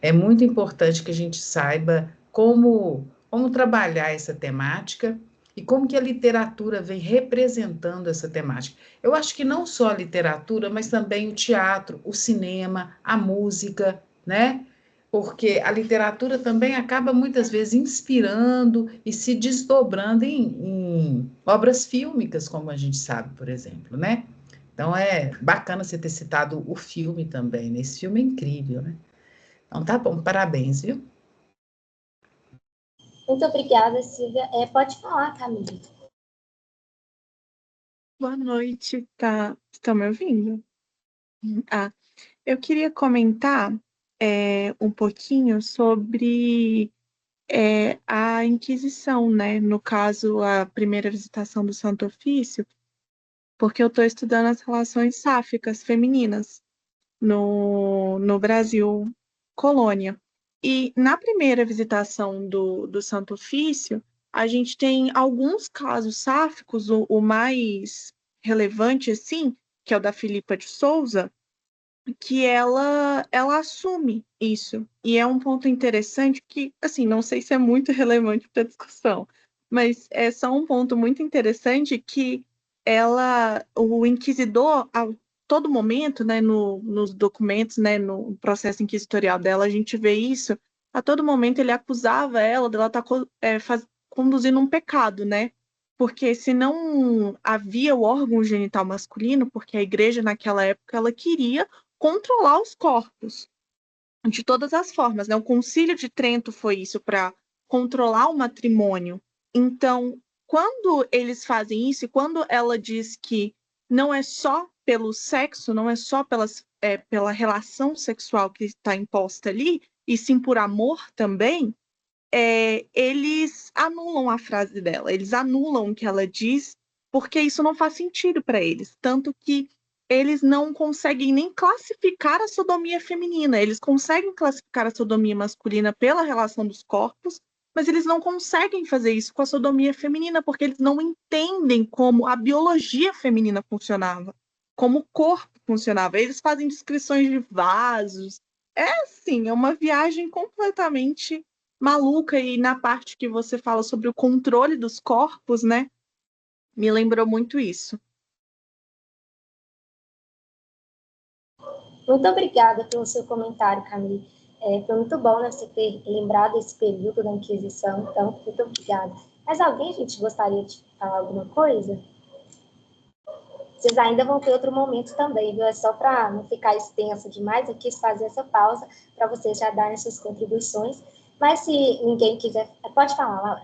Speaker 4: É muito importante que a gente saiba como trabalhar essa temática e como que a literatura vem representando essa temática. Eu acho que não só a literatura, mas também o teatro, o cinema, a música, né? Porque a literatura também acaba muitas vezes inspirando e se desdobrando em obras fílmicas, como a gente sabe, por exemplo, né? Então é bacana você ter citado o filme também, né? Esse filme é incrível, né? Então tá bom, parabéns, viu?
Speaker 1: Muito obrigada, Silvia. Pode falar, Camila.
Speaker 5: Boa noite, estão me ouvindo? Ah, eu queria comentar um pouquinho sobre a Inquisição, né? No caso, a primeira visitação do Santo Ofício, porque eu estou estudando as relações sáficas femininas no Brasil colônia. E na primeira visitação do Santo Ofício, a gente tem alguns casos sáficos, o mais relevante, assim, que é o da Filipa de Souza, que ela assume isso. E é um ponto interessante que, assim, não sei se é muito relevante para a discussão, mas é só um ponto muito interessante que o inquisidor, a todo momento, né, nos documentos, né, no processo inquisitorial dela, a gente vê isso, a todo momento ele acusava ela dela estar conduzindo um pecado, né? Porque se não havia o órgão genital masculino, porque a igreja naquela época ela queria controlar os corpos de todas as formas, né? O Concílio de Trento foi isso para controlar o matrimônio. Então, quando eles fazem isso, e quando ela diz que não é só pelo sexo, não é só pela relação sexual que está imposta ali, e sim por amor também, eles anulam a frase dela, eles anulam o que ela diz, porque isso não faz sentido para eles. Tanto que eles não conseguem nem classificar a sodomia feminina. Eles conseguem classificar a sodomia masculina pela relação dos corpos, mas eles não conseguem fazer isso com a sodomia feminina, porque eles não entendem como a biologia feminina funcionava, como o corpo funcionava. Eles fazem descrições de vasos. É assim, é uma viagem completamente maluca. E na parte que você fala sobre o controle dos corpos, né? Me lembrou muito isso.
Speaker 1: Muito obrigada pelo seu comentário, Camille. Foi muito bom, né, você ter lembrado esse período da Inquisição, então, muito obrigada. Mas alguém, gente, gostaria de falar alguma coisa? Vocês ainda vão ter outro momento também, viu? É só para não ficar extenso demais, eu quis fazer essa pausa para vocês já darem suas contribuições. Mas se ninguém quiser, pode falar, Laura.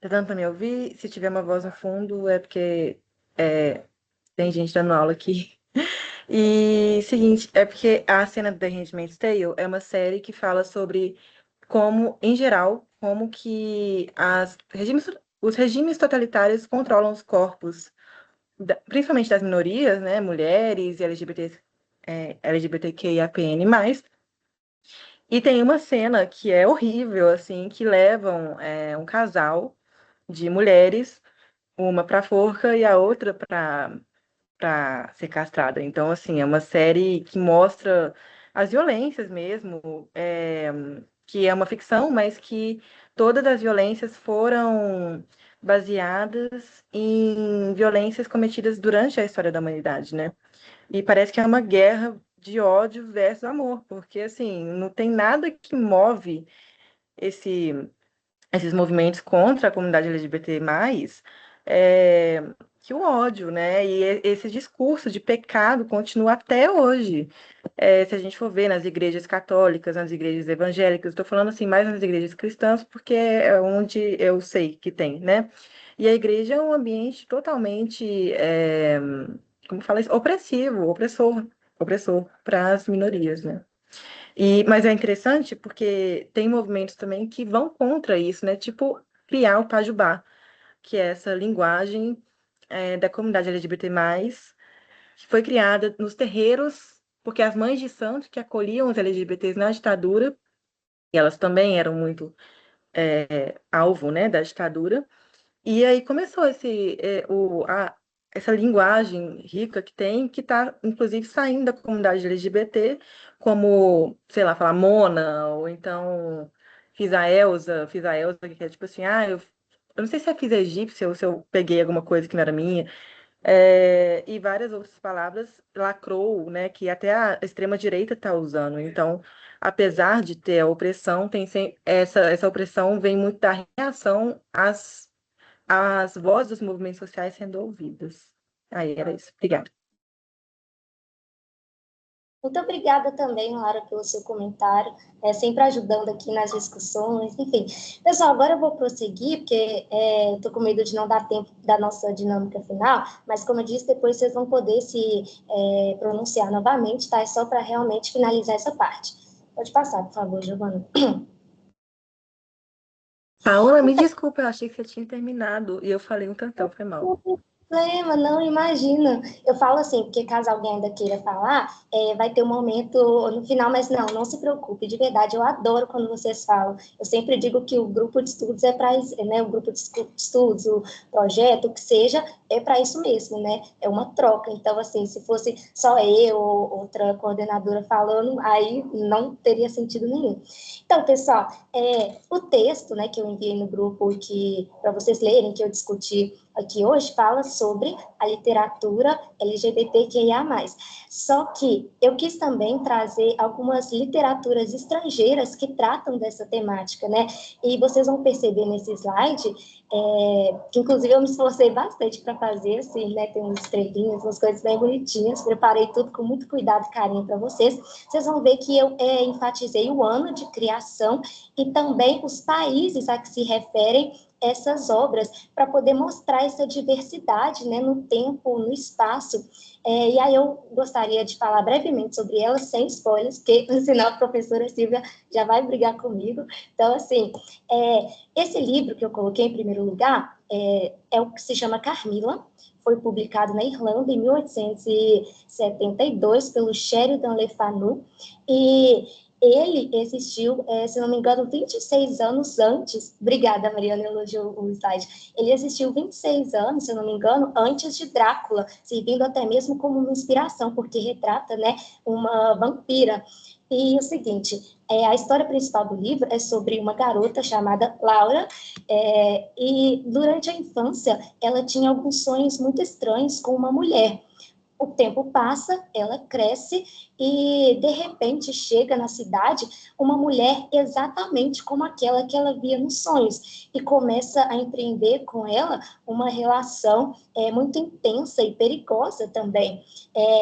Speaker 3: Tá dando para me ouvir? Se tiver uma voz no fundo, é porque tem gente dando aula aqui. E seguinte, é porque a cena do The Handmaid's Tale é uma série que fala sobre como, em geral, como que os regimes totalitários controlam os corpos, principalmente das minorias, né, mulheres e LGBTQIAPN+. E tem uma cena que é horrível, assim, que levam um casal de mulheres, uma para forca e a outra para ser castrada. Então, assim, é uma série que mostra as violências mesmo, que é uma ficção, mas que todas as violências foram baseadas em violências cometidas durante a história da humanidade, né? E parece que é uma guerra de ódio versus amor, porque, assim, não tem nada que move esse esses movimentos contra a comunidade LGBT+, que o ódio, né? E esse discurso de pecado continua até hoje. Se a gente for ver nas igrejas católicas, nas igrejas evangélicas, estou falando assim mais nas igrejas cristãs, porque é onde eu sei que tem, né? E a igreja é um ambiente totalmente, como fala isso, opressivo, opressor para as minorias, né? Mas é interessante porque tem movimentos também que vão contra isso, né? Tipo, criar o Pajubá, que é essa linguagem da comunidade LGBT+, que foi criada nos terreiros, porque as mães de santo que acolhiam os LGBTs na ditadura, e elas também eram muito alvo, né, da ditadura, e aí começou essa linguagem rica que tem, que está, inclusive, saindo da comunidade LGBT, como, sei lá, falar Mona, ou então fiz a Elsa, que é tipo assim, eu não sei se é fiz egípcia ou se eu peguei alguma coisa que não era minha, e várias outras palavras, lacrou, né, que até a extrema-direita está usando. Então, apesar de ter a opressão, essa opressão vem muito da reação às vozes dos movimentos sociais sendo ouvidas. Aí era isso. Obrigada.
Speaker 1: Muito obrigada também, Lara, pelo seu comentário, sempre ajudando aqui nas discussões, enfim. Pessoal, agora eu vou prosseguir, porque estou com medo de não dar tempo da nossa dinâmica final, mas como eu disse, depois vocês vão poder se pronunciar novamente, tá? É só para realmente finalizar essa parte. Pode passar, por favor, Giovana.
Speaker 3: Paola, me desculpa, eu achei que você tinha terminado e eu falei um tantão, foi mal.
Speaker 1: Problema, não imagina. Eu falo assim, porque caso alguém ainda queira falar, vai ter um momento no final, mas não se preocupe, de verdade, eu adoro quando vocês falam. Eu sempre digo que o grupo de estudos é para, né, o grupo de estudos, o projeto, o que seja, é para isso mesmo, né? É uma troca. Então, assim, se fosse só eu ou outra coordenadora falando, aí não teria sentido nenhum. Então, pessoal, o texto, né, que eu enviei no grupo para vocês lerem, que eu discuti aqui hoje, fala sobre a literatura LGBTQIA+. Só que eu quis também trazer algumas literaturas estrangeiras que tratam dessa temática, né? E vocês vão perceber nesse slide, que inclusive eu me esforcei bastante para fazer, assim, né? Tem umas estrelinhas, umas coisas bem bonitinhas, preparei tudo com muito cuidado e carinho para vocês. Vocês vão ver que eu enfatizei o ano de criação e também os países a que se referem essas obras para poder mostrar essa diversidade, né, no tempo, no espaço. E aí eu gostaria de falar brevemente sobre ela, sem spoilers, porque senão a professora Silvia já vai brigar comigo. Então, assim, esse livro que eu coloquei em primeiro lugar é o que se chama Carmila, foi publicado na Irlanda em 1872 pelo Sheridan Le Fanu, e ele existiu, se não me engano, 26 anos antes. Obrigada, Mariana, elogiou o slide. Ele existiu 26 anos, se não me engano, antes de Drácula, servindo até mesmo como uma inspiração, porque retrata, né, uma vampira. E o seguinte, a história principal do livro é sobre uma garota chamada Laura, e durante a infância ela tinha alguns sonhos muito estranhos com uma mulher. O tempo passa, ela cresce e, de repente, chega na cidade uma mulher exatamente como aquela que ela via nos sonhos e começa a empreender com ela uma relação muito intensa e perigosa também.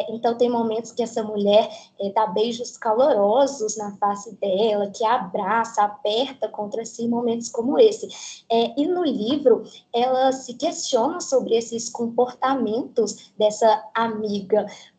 Speaker 1: Então, tem momentos que essa mulher dá beijos calorosos na face dela, que abraça, aperta contra si, momentos como esse. E no livro, ela se questiona sobre esses comportamentos dessa amiga,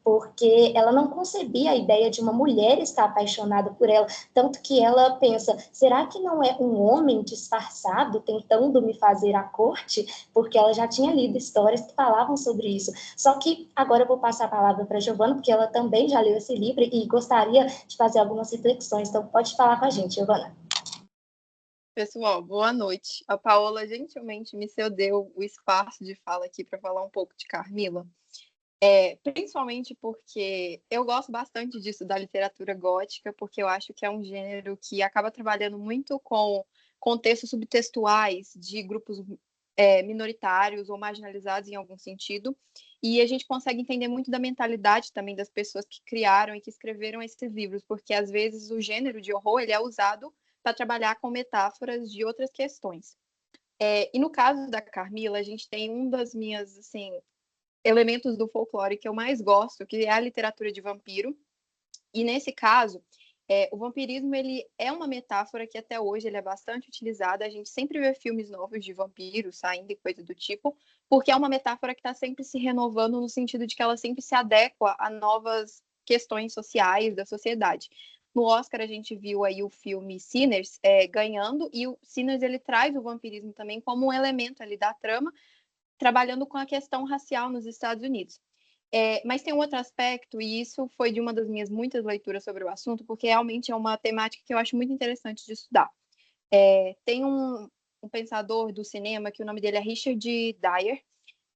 Speaker 1: porque ela não concebia a ideia de uma mulher estar apaixonada por ela, tanto que ela pensa, será que não é um homem disfarçado tentando me fazer a corte? Porque ela já tinha lido histórias que falavam sobre isso. Só que agora eu vou passar a palavra para a Giovana, porque ela também já leu esse livro e gostaria de fazer algumas reflexões, então pode falar com a gente, Giovana.
Speaker 2: Pessoal, boa noite. A Paola gentilmente me cedeu o espaço de fala aqui para falar um pouco de Carmila. Principalmente porque eu gosto bastante disso da literatura gótica, porque eu acho que é um gênero que acaba trabalhando muito com contextos subtextuais de grupos minoritários ou marginalizados em algum sentido, e a gente consegue entender muito da mentalidade também das pessoas que criaram e que escreveram esses livros, porque às vezes o gênero de horror ele é usado para trabalhar com metáforas de outras questões. E no caso da Carmila, a gente tem um das minhas, assim, elementos do folclore que eu mais gosto, que é a literatura de vampiro. E nesse caso, o vampirismo ele é uma metáfora que até hoje ele é bastante utilizada. A gente sempre vê filmes novos de vampiros saindo e coisa do tipo, porque é uma metáfora que está sempre se renovando no sentido de que ela sempre se adequa a novas questões sociais da sociedade. No Oscar a gente viu aí o filme Sinners ganhando, e o Sinners ele traz o vampirismo também como um elemento ali da trama, trabalhando com a questão racial nos Estados Unidos. Mas tem um outro aspecto, e isso foi de uma das minhas muitas leituras sobre o assunto, porque realmente é uma temática que eu acho muito interessante de estudar. Tem um pensador do cinema que o nome dele é Richard Dyer,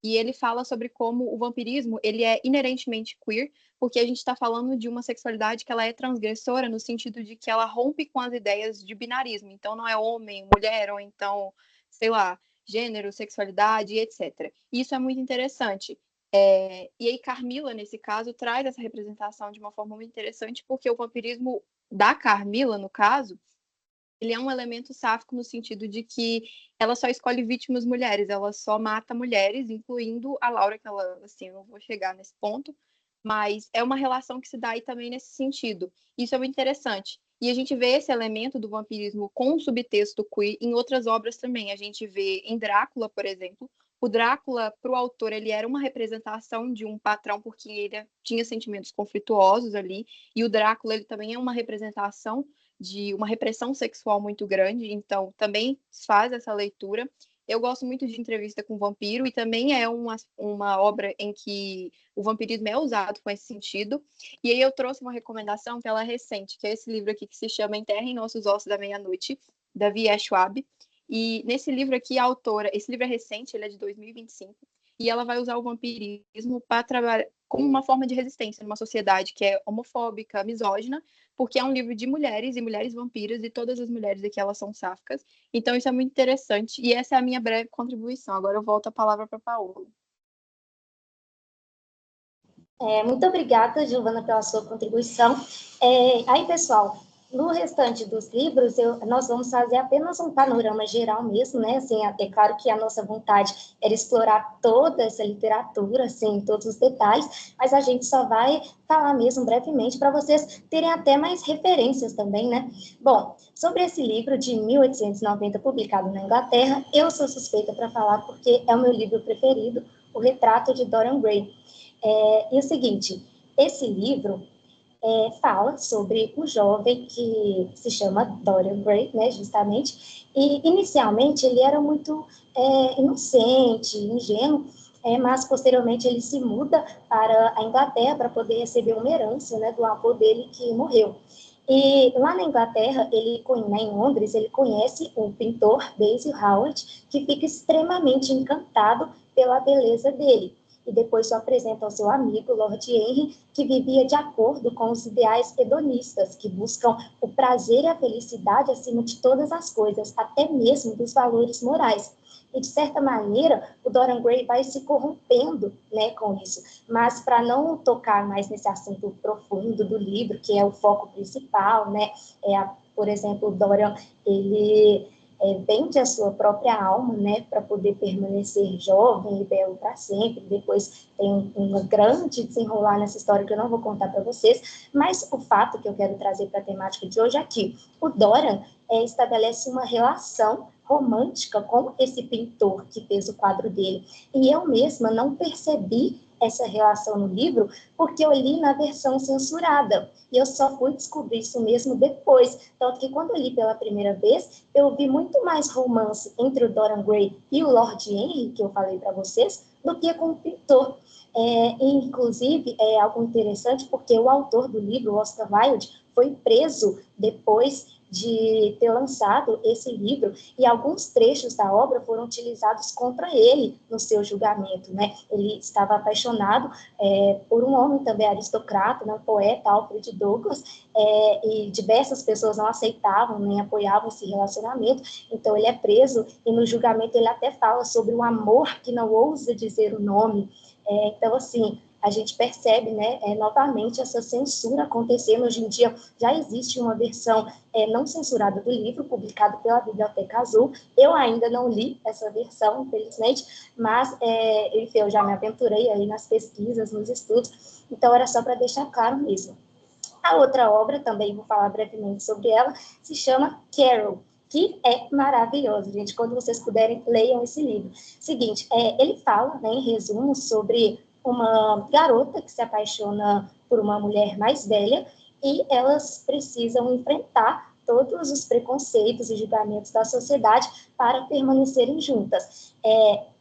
Speaker 2: e ele fala sobre como o vampirismo ele é inerentemente queer, porque a gente está falando de uma sexualidade que ela é transgressora no sentido de que ela rompe com as ideias de binarismo. Então, não é homem, mulher, ou então, sei lá, gênero, sexualidade, etc. E isso é muito interessante. E aí, Carmila, nesse caso, traz essa representação de uma forma muito interessante, porque o vampirismo da Carmila, no caso, ele é um elemento sáfico no sentido de que ela só escolhe vítimas mulheres, ela só mata mulheres, incluindo a Laura, que ela, assim, eu não vou chegar nesse ponto, mas é uma relação que se dá aí também nesse sentido. Isso é muito interessante. E a gente vê esse elemento do vampirismo com um subtexto queer em outras obras também. A gente vê em Drácula, por exemplo. O Drácula, para o autor, ele era uma representação de um patrão porque ele tinha sentimentos conflituosos ali. E o Drácula, ele também é uma representação de uma repressão sexual muito grande, então também faz essa leitura. Eu gosto muito de Entrevista com o Vampiro, e também é uma obra em que o vampirismo é usado com esse sentido. E aí eu trouxe uma recomendação que ela é recente, que é esse livro aqui que se chama Enterra em Nossos Ossos da Meia-Noite, da V.E. Schwab. E nesse livro aqui, a autora, esse livro é recente, ele é de 2025, e ela vai usar o vampirismo para trabalhar como uma forma de resistência numa sociedade que é homofóbica, misógina, porque é um livro de mulheres e mulheres vampiras, e todas as mulheres aqui elas são sáficas. Então isso é muito interessante, e essa é a minha breve contribuição. Agora eu volto a palavra para a Paola.
Speaker 1: Muito obrigada, Giovana, pela sua contribuição. Aí, pessoal, No restante dos livros, nós vamos fazer apenas um panorama geral mesmo, né? Assim, é claro que a nossa vontade era explorar toda essa literatura, assim, todos os detalhes, mas a gente só vai falar mesmo brevemente para vocês terem até mais referências também, né? Bom, sobre esse livro de 1890, publicado na Inglaterra, eu sou suspeita para falar porque é o meu livro preferido, O Retrato de Dorian Gray. E o seguinte, esse livro fala sobre um jovem que se chama Dorian Gray, né, justamente, e inicialmente ele era muito inocente, ingênuo, mas posteriormente ele se muda para a Inglaterra para poder receber uma herança, né, do avô dele que morreu. E lá na Inglaterra, em Londres, ele conhece o pintor Basil Howard, que fica extremamente encantado pela beleza dele. E depois se apresenta ao seu amigo, Lord Henry, que vivia de acordo com os ideais hedonistas, que buscam o prazer e a felicidade acima de todas as coisas, até mesmo dos valores morais. E, de certa maneira, o Dorian Gray vai se corrompendo, né, com isso. Mas, para não tocar mais nesse assunto profundo do livro, que é o foco principal, né, por exemplo, o Dorian, ele vende a sua própria alma, né, para poder permanecer jovem e belo para sempre. Depois tem um grande desenrolar nessa história que eu não vou contar para vocês, mas o fato que eu quero trazer para a temática de hoje é que o Dorian estabelece uma relação romântica com esse pintor que fez o quadro dele. E eu mesma não percebi essa relação no livro porque eu li na versão censurada. E eu só fui descobrir isso mesmo depois. Tanto que quando eu li pela primeira vez, eu vi muito mais romance entre o Dorian Gray e o Lord Henry, que eu falei para vocês, do que com o pintor. Inclusive, é algo interessante porque o autor do livro, Oscar Wilde, foi preso depois de ter lançado esse livro, e alguns trechos da obra foram utilizados contra ele no seu julgamento, né? Ele estava apaixonado por um homem também aristocrata, né, poeta Alfred Douglas, e diversas pessoas não aceitavam nem apoiavam esse relacionamento, então ele é preso, e no julgamento ele até fala sobre o amor que não ousa dizer o nome. Então, assim, a gente percebe, né, novamente essa censura acontecendo. Hoje em dia já existe uma versão não censurada do livro, publicado pela Biblioteca Azul. Eu ainda não li essa versão, infelizmente, mas, enfim, eu já me aventurei aí nas pesquisas, nos estudos, então era só para deixar claro mesmo. A outra obra, também vou falar brevemente sobre ela, se chama Carol, que é maravilhoso, gente. Quando vocês puderem, leiam esse livro. Seguinte, ele fala, né, em resumo, sobre uma garota que se apaixona por uma mulher mais velha e elas precisam enfrentar todos os preconceitos e julgamentos da sociedade para permanecerem juntas.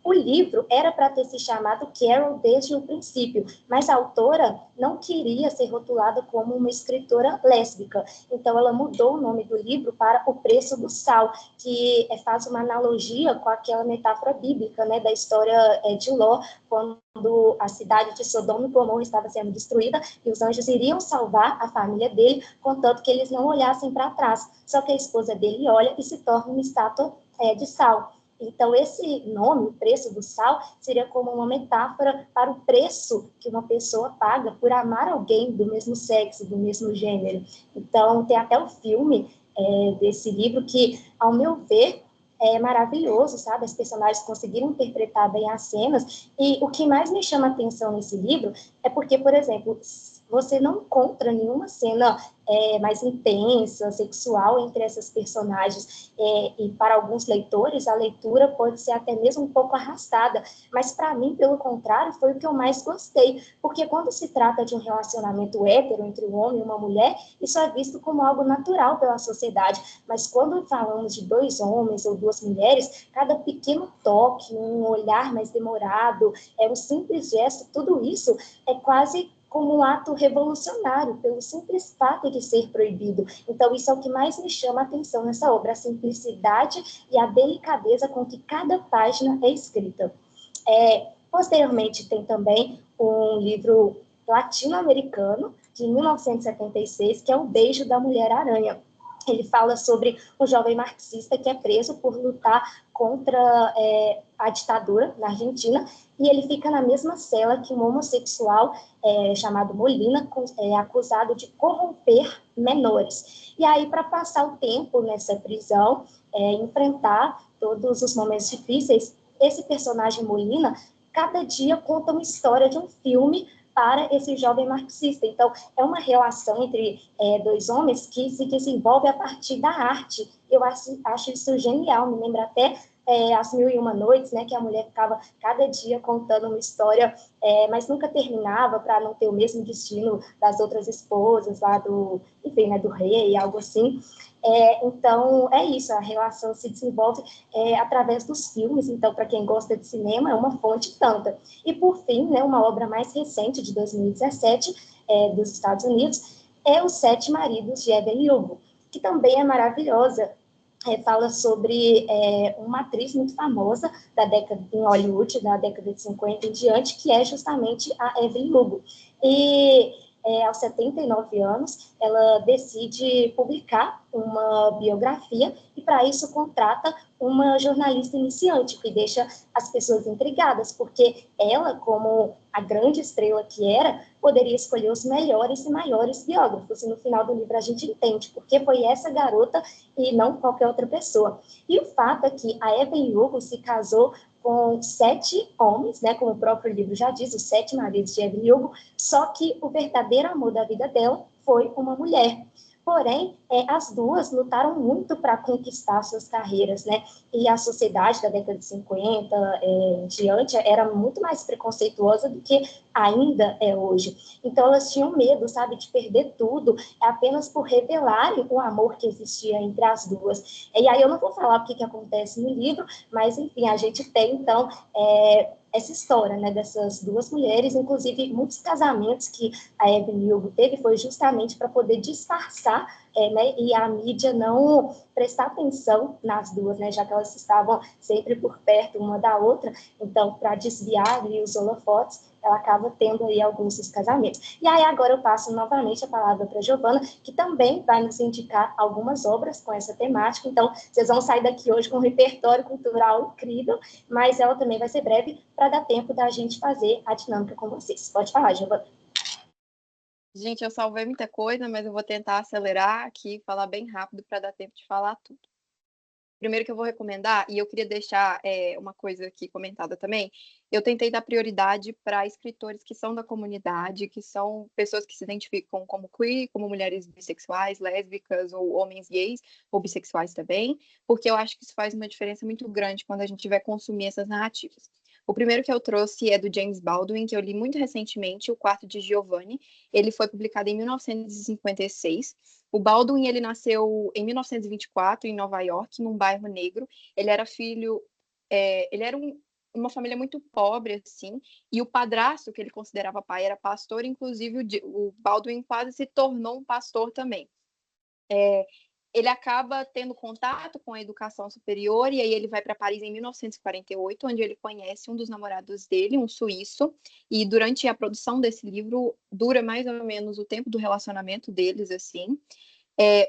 Speaker 1: O livro era para ter se chamado Carol desde o princípio, mas a autora não queria ser rotulada como uma escritora lésbica, então ela mudou o nome do livro para O Preço do Sal, que faz uma analogia com aquela metáfora bíblica, né, da história de Ló, quando a cidade de Sodoma e Gomorra estava sendo destruída e os anjos iriam salvar a família dele, contanto que eles não olhassem para trás. Só que a esposa dele olha e se torna uma estátua de sal. Então, esse nome, o preço do sal, seria como uma metáfora para o preço que uma pessoa paga por amar alguém do mesmo sexo, do mesmo gênero. Então, tem até o filme desse livro que, ao meu ver, é maravilhoso, sabe? As personagens conseguiram interpretar bem as cenas. E o que mais me chama a atenção nesse livro é porque, por exemplo, você não encontra nenhuma cena mais intensa, sexual entre essas personagens, e para alguns leitores a leitura pode ser até mesmo um pouco arrastada, mas para mim, pelo contrário, foi o que eu mais gostei, porque quando se trata de um relacionamento hétero entre um homem e uma mulher, isso é visto como algo natural pela sociedade, mas quando falamos de dois homens ou duas mulheres, cada pequeno toque, um olhar mais demorado, um simples gesto, tudo isso é quase como um ato revolucionário, pelo simples fato de ser proibido. Então, isso é o que mais me chama a atenção nessa obra, a simplicidade e a delicadeza com que cada página é escrita. Posteriormente, tem também um livro latino-americano, de 1976, que é O Beijo da Mulher-Aranha. Ele fala sobre um jovem marxista que é preso por lutar contra a ditadura na Argentina, e ele fica na mesma cela que um homossexual chamado Molina, acusado de corromper menores. E aí, para passar o tempo nessa prisão, enfrentar todos os momentos difíceis, esse personagem Molina, cada dia conta uma história de um filme para esse jovem marxista. Então, é uma relação entre dois homens que se desenvolve a partir da arte. Eu acho isso genial, me lembra até As Mil e Uma Noites, né, que a mulher ficava cada dia contando uma história, mas nunca terminava para não ter o mesmo destino das outras esposas, lá enfim, né, do rei, algo assim. Então, é isso, a relação se desenvolve através dos filmes, então, para quem gosta de cinema, é uma fonte tanta. E, por fim, né, uma obra mais recente, de 2017, dos Estados Unidos, é Os Sete Maridos de Evelyn Hugo, que também é maravilhosa. Fala sobre uma atriz muito famosa em Hollywood, da década de 50 em diante, que é justamente a Evelyn Hugo. E aos 79 anos, ela decide publicar uma biografia e, para isso, contrata uma jornalista iniciante, que deixa as pessoas intrigadas, porque ela, como a grande estrela que era, poderia escolher os melhores e maiores biógrafos, e no final do livro a gente entende porque foi essa garota e não qualquer outra pessoa. E o fato é que a Evelyn Hugo se casou com 7 homens, né, como o próprio livro já diz, os 7 maridos de Evelyn Hugo, só que o verdadeiro amor da vida dela foi uma mulher. Porém, as duas lutaram muito para conquistar suas carreiras, né? E a sociedade da década de 50 em diante era muito mais preconceituosa do que ainda é hoje. Então, elas tinham medo, sabe, de perder tudo, apenas por revelarem o amor que existia entre as duas. E aí eu não vou falar o que acontece no livro, mas, enfim, a gente tem, então, essa história, né, dessas duas mulheres, inclusive muitos casamentos que a Evelyn Hugo teve foi justamente para poder disfarçar, né, e a mídia não prestar atenção nas duas, né, já que elas estavam sempre por perto uma da outra, então, para desviar ali os holofotes, ela acaba tendo aí alguns dos casamentos. E aí agora eu passo novamente a palavra para a Giovana, que também vai nos indicar algumas obras com essa temática, então vocês vão sair daqui hoje com um repertório cultural incrível, mas ela também vai ser breve para dar tempo da gente fazer a dinâmica com vocês. Pode falar, Giovana.
Speaker 2: Gente, eu salvei muita coisa, mas eu vou tentar acelerar aqui, falar bem rápido para dar tempo de falar tudo. Primeiro que eu vou recomendar, e eu queria deixar uma coisa aqui comentada também, eu tentei dar prioridade para escritores que são da comunidade, que são pessoas que se identificam como queer, como mulheres bissexuais, lésbicas ou homens gays, ou bissexuais também, porque eu acho que isso faz uma diferença muito grande quando a gente vai consumir essas narrativas. O primeiro que eu trouxe é do James Baldwin, que eu li muito recentemente, O Quarto de Giovanni. Ele foi publicado em 1956. O Baldwin, ele nasceu em 1924, em Nova York, num bairro negro. Ele era filho... ele era uma família muito pobre, assim, e o padrasto, que ele considerava pai, era pastor, inclusive o Baldwin quase se tornou um pastor também. Ele acaba tendo contato com a educação superior, e aí ele vai para Paris em 1948, onde ele conhece um dos namorados dele, um suíço, e durante a produção desse livro, dura mais ou menos o tempo do relacionamento deles, assim.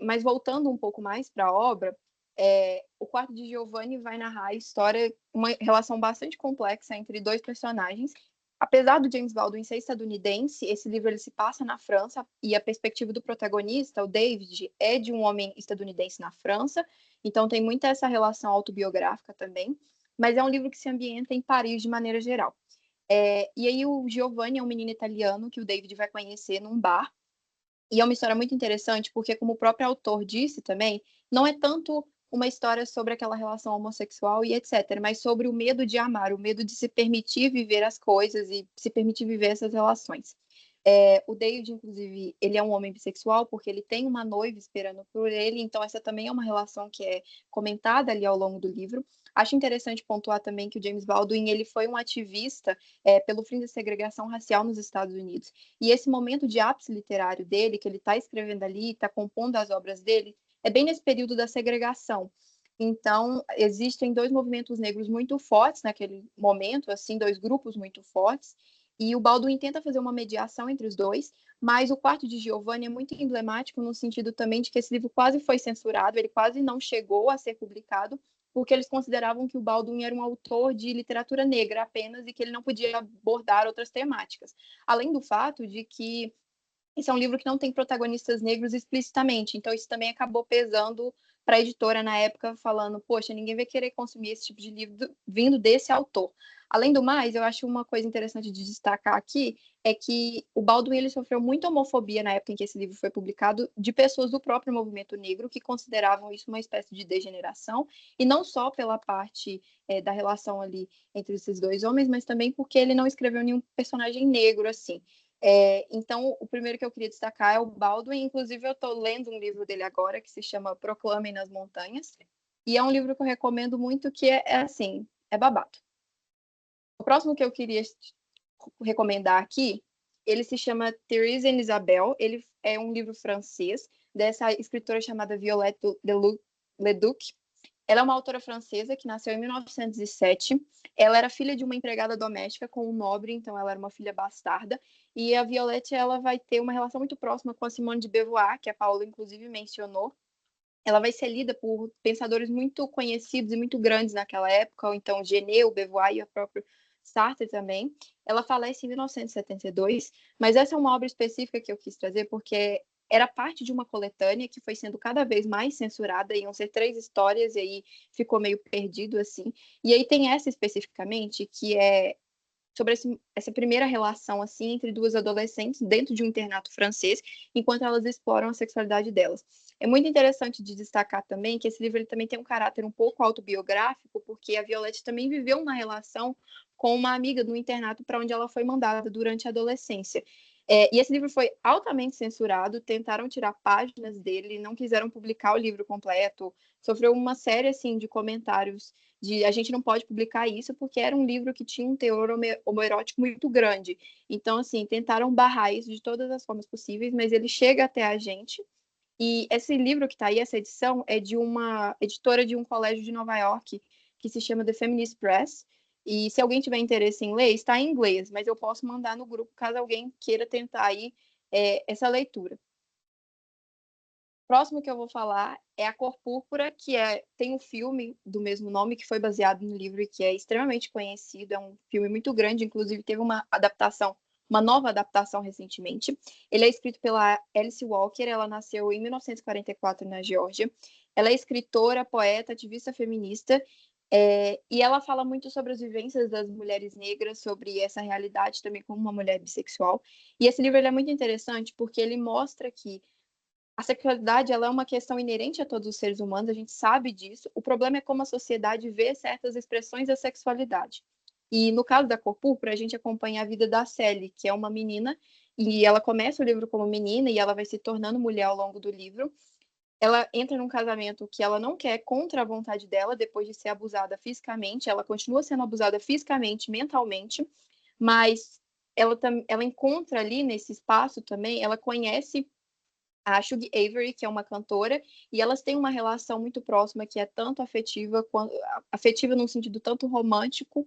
Speaker 2: Mas voltando um pouco mais para a obra, O Quarto de Giovanni vai narrar a história, uma relação bastante complexa entre dois personagens. Apesar do James Baldwin ser estadunidense, esse livro ele se passa na França, e a perspectiva do protagonista, o David, é de um homem estadunidense na França, então tem muita essa relação autobiográfica também, mas é um livro que se ambienta em Paris de maneira geral. E aí o Giovanni é um menino italiano que o David vai conhecer num bar, e é uma história muito interessante porque, como o próprio autor disse também, não é tanto uma história sobre aquela relação homossexual e etc., mas sobre o medo de amar, o medo de se permitir viver as coisas e se permitir viver essas relações. O David, inclusive, ele é um homem bissexual porque ele tem uma noiva esperando por ele, então essa também é uma relação que é comentada ali ao longo do livro. Acho interessante pontuar também que o James Baldwin ele foi um ativista pelo fim da segregação racial nos Estados Unidos. E esse momento de ápice literário dele, que ele está escrevendo ali, está compondo as obras dele, é bem nesse período da segregação. Então, existem dois movimentos negros muito fortes naquele momento, assim, dois grupos muito fortes, e o Baldwin tenta fazer uma mediação entre os dois, Mas o Quarto de Giovanni é muito emblemático no sentido também de que esse livro quase foi censurado, ele quase não chegou a ser publicado, porque eles consideravam que o Baldwin era um autor de literatura negra apenas e que ele não podia abordar outras temáticas. Além do fato de que esse é um livro que não tem protagonistas negros explicitamente, então isso também acabou pesando para a editora na época, falando, poxa, ninguém vai querer consumir esse tipo de livro vindo desse autor. Além do mais, eu acho uma coisa interessante de destacar aqui é que o Baldwin ele sofreu muita homofobia na época em que esse livro foi publicado de pessoas do próprio movimento negro que consideravam isso uma espécie de degeneração, e não só pela parte da relação ali entre esses dois homens, mas também porque ele não escreveu nenhum personagem negro assim. Então, o primeiro que eu queria destacar é o Baldwin. Inclusive, eu estou lendo um livro dele agora que se chama Proclamem nas Montanhas, e é um livro que eu recomendo muito, que assim, é babado. O próximo que eu queria recomendar aqui, ele se chama Thérèse et Isabelle. Ele é um livro francês dessa escritora chamada Violette Leduc. Ela é uma autora francesa que nasceu em 1907. Ela era filha de uma empregada doméstica com um nobre, então ela era uma filha bastarda. E a Violette, ela vai ter uma relação muito próxima com a Simone de Beauvoir, que a Paula inclusive mencionou. Ela vai ser lida por pensadores muito conhecidos e muito grandes naquela época, então Genet, o Beauvoir e a própria Sartre também. Ela falece em 1972, mas essa é uma obra específica que eu quis trazer porque era parte de uma coletânea que foi sendo cada vez mais censurada, iam ser 3 histórias, e aí ficou meio perdido, assim. E aí tem essa especificamente, que é sobre essa primeira relação, assim, entre duas adolescentes dentro de um internato francês, enquanto elas exploram a sexualidade delas. É muito interessante de destacar também que esse livro ele também tem um caráter um pouco autobiográfico, porque a Violette também viveu uma relação com uma amiga no internato para onde ela foi mandada durante a adolescência. E esse livro foi altamente censurado, tentaram tirar páginas dele, não quiseram publicar o livro completo, sofreu uma série assim, de comentários de a gente não pode publicar isso porque era um livro que tinha um teor homoerótico muito grande. Então, assim, tentaram barrar isso de todas as formas possíveis, mas ele chega até a gente. E esse livro que está aí, essa edição, é de uma editora de um colégio de Nova York que se chama The Feminist Press. E se alguém tiver interesse em ler, está em inglês, mas eu posso mandar no grupo caso alguém queira tentar aí essa leitura. O próximo que eu vou falar é A Cor Púrpura, que tem um filme do mesmo nome, que foi baseado no livro e que é extremamente conhecido. É um filme muito grande, inclusive teve uma nova adaptação recentemente. Ele é escrito pela Alice Walker, ela nasceu em 1944 na Geórgia. Ela é escritora, poeta, ativista feminista, e ela fala muito sobre as vivências das mulheres negras, sobre essa realidade também como uma mulher bissexual. E esse livro ele é muito interessante porque ele mostra que a sexualidade ela é uma questão inerente a todos os seres humanos, a gente sabe disso. O problema é como a sociedade vê certas expressões da sexualidade. E no caso da Cor Púrpura, a gente acompanha a vida da Sally, que é uma menina, e ela começa o livro como menina e ela vai se tornando mulher ao longo do livro. Ela entra num casamento que ela não quer contra a vontade dela, depois de ser abusada fisicamente. Ela continua sendo abusada fisicamente, mentalmente, mas ela encontra ali nesse espaço também, ela conhece a Shug Avery, que é uma cantora, e elas têm uma relação muito próxima, que é tanto afetiva num sentido tanto romântico,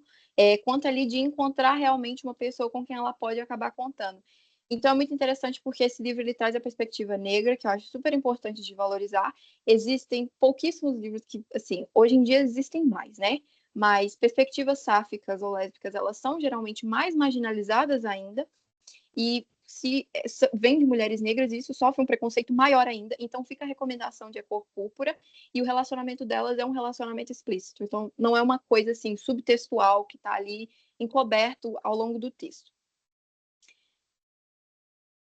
Speaker 2: quanto ali de encontrar realmente uma pessoa com quem ela pode acabar contando. Então é muito interessante porque esse livro ele traz a perspectiva negra, que eu acho super importante de valorizar. Existem pouquíssimos livros que, assim, hoje em dia existem mais, né? Mas perspectivas sáficas ou lésbicas, elas são geralmente mais marginalizadas ainda, e se vem de mulheres negras, isso sofre um preconceito maior ainda. Então fica a recomendação de A Cor Púrpura, e o relacionamento delas é um relacionamento explícito. Então não é uma coisa assim subtextual que está ali encoberto ao longo do texto.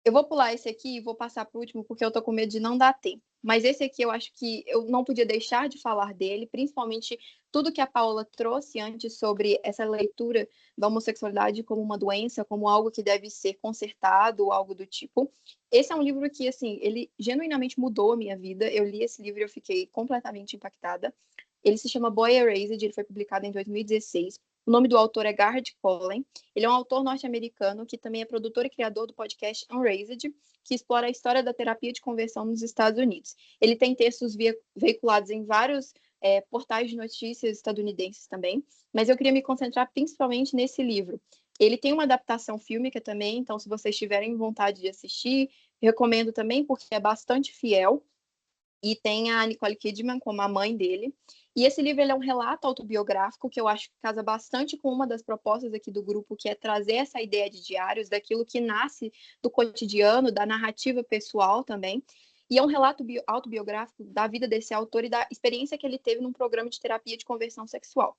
Speaker 2: Eu vou pular esse aqui e vou passar para o último, porque eu tô com medo de não dar tempo. Mas esse aqui eu acho que eu não podia deixar de falar dele, principalmente tudo que a Paula trouxe antes sobre essa leitura da homossexualidade como uma doença, como algo que deve ser consertado, algo do tipo. Esse é um livro que, assim, ele genuinamente mudou a minha vida. Eu li esse livro e eu fiquei completamente impactada. Ele se chama Boy Erased, ele foi publicado em 2016. O nome do autor é Garrett Collen. Ele é um autor norte-americano que também é produtor e criador do podcast Unraised, que explora a história da terapia de conversão nos Estados Unidos. Ele tem textos veiculados em vários portais de notícias estadunidenses também, mas eu queria me concentrar principalmente nesse livro. Ele tem uma adaptação fílmica também, então se vocês tiverem vontade de assistir, recomendo também, porque é bastante fiel. E tem a Nicole Kidman como a mãe dele. E esse livro ele é um relato autobiográfico que eu acho que casa bastante com uma das propostas aqui do grupo, que é trazer essa ideia de diários, daquilo que nasce do cotidiano, da narrativa pessoal também. E é um relato autobiográfico da vida desse autor e da experiência que ele teve num programa de terapia de conversão sexual.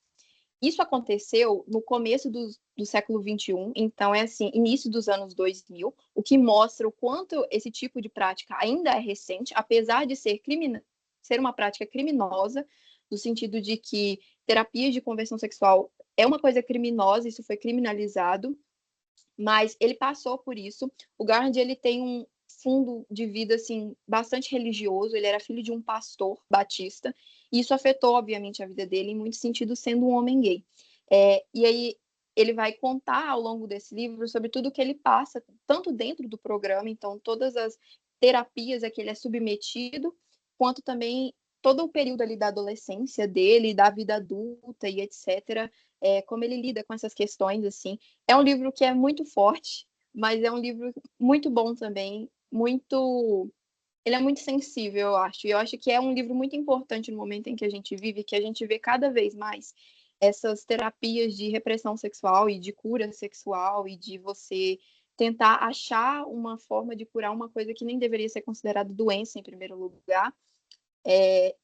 Speaker 2: Isso aconteceu no começo do século XXI, então é assim, início dos anos 2000, o que mostra o quanto esse tipo de prática ainda é recente, apesar de ser uma prática criminosa, no sentido de que terapia de conversão sexual é uma coisa criminosa, isso foi criminalizado, mas ele passou por isso. O Garland, ele tem um fundo de vida assim bastante religioso, ele era filho de um pastor batista, e isso afetou obviamente a vida dele em muitos sentidos, sendo um homem gay. E aí ele vai contar ao longo desse livro sobre tudo que ele passa, tanto dentro do programa, então todas as terapias a que ele é submetido, quanto também todo o período ali da adolescência dele, da vida adulta e etc., como ele lida com essas questões, assim. É um livro que é muito forte, mas é um livro muito bom também, ele é muito sensível, eu acho. E eu acho que é um livro muito importante no momento em que a gente vive, que a gente vê cada vez mais essas terapias de repressão sexual e de cura sexual e de você tentar achar uma forma de curar uma coisa que nem deveria ser considerada doença em primeiro lugar.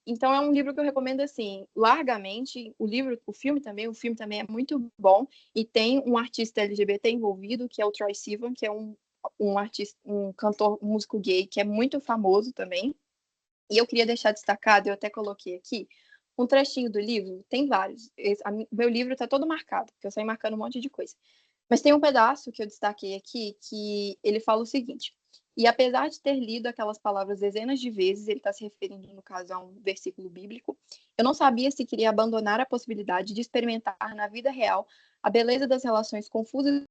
Speaker 2: Então é um livro que eu recomendo assim largamente. O filme também é muito bom e tem um artista LGBT envolvido, que é o Troye Sivan, que é um artista, um cantor, um músico gay que é muito famoso também. E eu queria deixar destacado, eu até coloquei aqui um trechinho do livro. Tem vários. Meu livro está todo marcado, porque eu saí marcando um monte de coisa. Mas tem um pedaço que eu destaquei aqui que ele fala o seguinte: e apesar de ter lido aquelas palavras dezenas de vezes, ele está se referindo, no caso, a um versículo bíblico, eu não sabia se queria abandonar a possibilidade de experimentar na vida real a beleza das relações confusas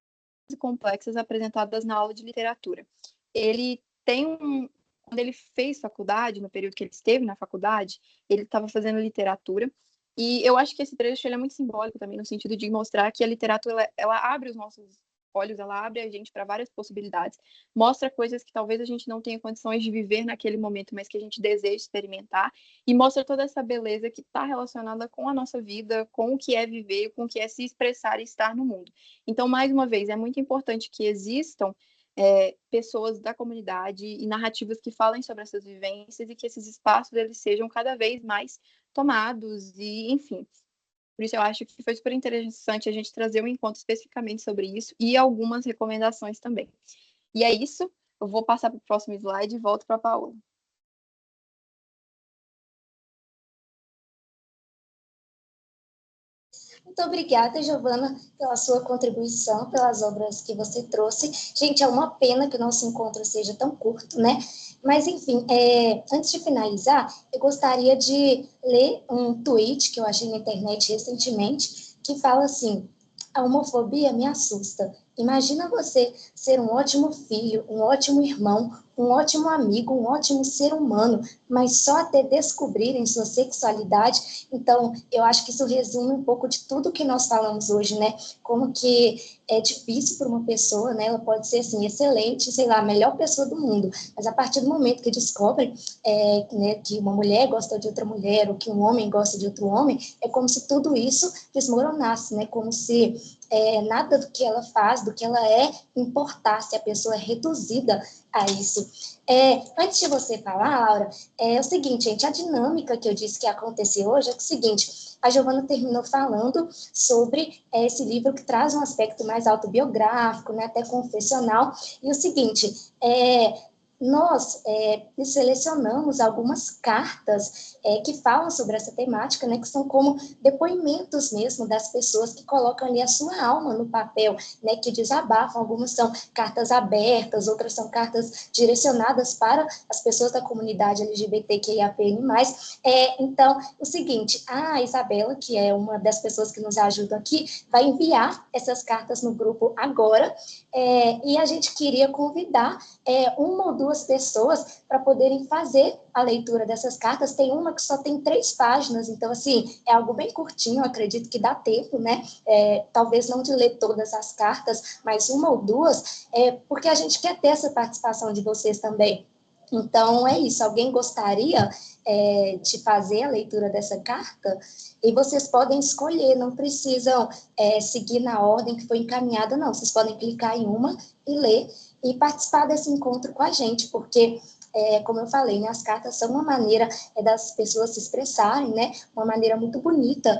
Speaker 2: e complexas apresentadas na aula de literatura. Ele tem quando ele fez faculdade, no período que ele esteve na faculdade, ele estava fazendo literatura, e eu acho que esse trecho ele é muito simbólico também, no sentido de mostrar que a literatura ela abre os nossos olhos, ela abre a gente para várias possibilidades, mostra coisas que talvez a gente não tenha condições de viver naquele momento, mas que a gente deseja experimentar, e mostra toda essa beleza que está relacionada com a nossa vida, com o que é viver, com o que é se expressar e estar no mundo. Então, mais uma vez, é muito importante que existam pessoas da comunidade e narrativas que falem sobre essas vivências e que esses espaços eles sejam cada vez mais tomados e, enfim. Por isso eu acho que foi super interessante a gente trazer um encontro especificamente sobre isso e algumas recomendações também. E é isso, eu vou passar para o próximo slide e volto para a Paola.
Speaker 1: Muito obrigada, Giovana, pela sua contribuição, pelas obras que você trouxe. Gente, é uma pena que o nosso encontro seja tão curto, né? Mas, enfim, antes de finalizar, eu gostaria de ler um tweet que eu achei na internet recentemente, que fala assim: a homofobia me assusta. Imagina você ser um ótimo filho, um ótimo irmão, um ótimo amigo, um ótimo ser humano, mas só até descobrirem sua sexualidade. Então, eu acho que isso resume um pouco de tudo que nós falamos hoje, né? Como que é difícil para uma pessoa, né? Ela pode ser, assim, excelente, sei lá, a melhor pessoa do mundo, mas a partir do momento que descobre né, que uma mulher gosta de outra mulher, ou que um homem gosta de outro homem, é como se tudo isso desmoronasse, né? Como se nada do que ela faz, do que ela importasse, a pessoa é reduzida a isso. Antes de você falar, Laura, é o seguinte, gente, a dinâmica que eu disse que ia acontecer hoje é o seguinte: a Giovana terminou falando sobre esse livro que traz um aspecto mais autobiográfico, né, até confessional, e o seguinte, nós selecionamos algumas cartas que falam sobre essa temática, né, que são como depoimentos mesmo das pessoas que colocam ali a sua alma no papel, né, que desabafam. Algumas são cartas abertas, outras são cartas direcionadas para as pessoas da comunidade LGBTQIAPN+. Então, o seguinte, a Isabela, que é uma das pessoas que nos ajudam aqui, vai enviar essas cartas no grupo agora, e a gente queria convidar uma ou 2 pessoas para poderem fazer a leitura dessas cartas. Tem uma que só tem 3 páginas, então, assim, é algo bem curtinho, eu acredito que dá tempo, né? Talvez não de ler todas as cartas, mas 1 ou 2, porque a gente quer ter essa participação de vocês também. Então, é isso. Alguém gostaria de fazer a leitura dessa carta? E vocês podem escolher, não precisam seguir na ordem que foi encaminhada, não. Vocês podem clicar em uma e ler e participar desse encontro com a gente, porque, como eu falei, né, as cartas são uma maneira das pessoas se expressarem, né? Uma maneira muito bonita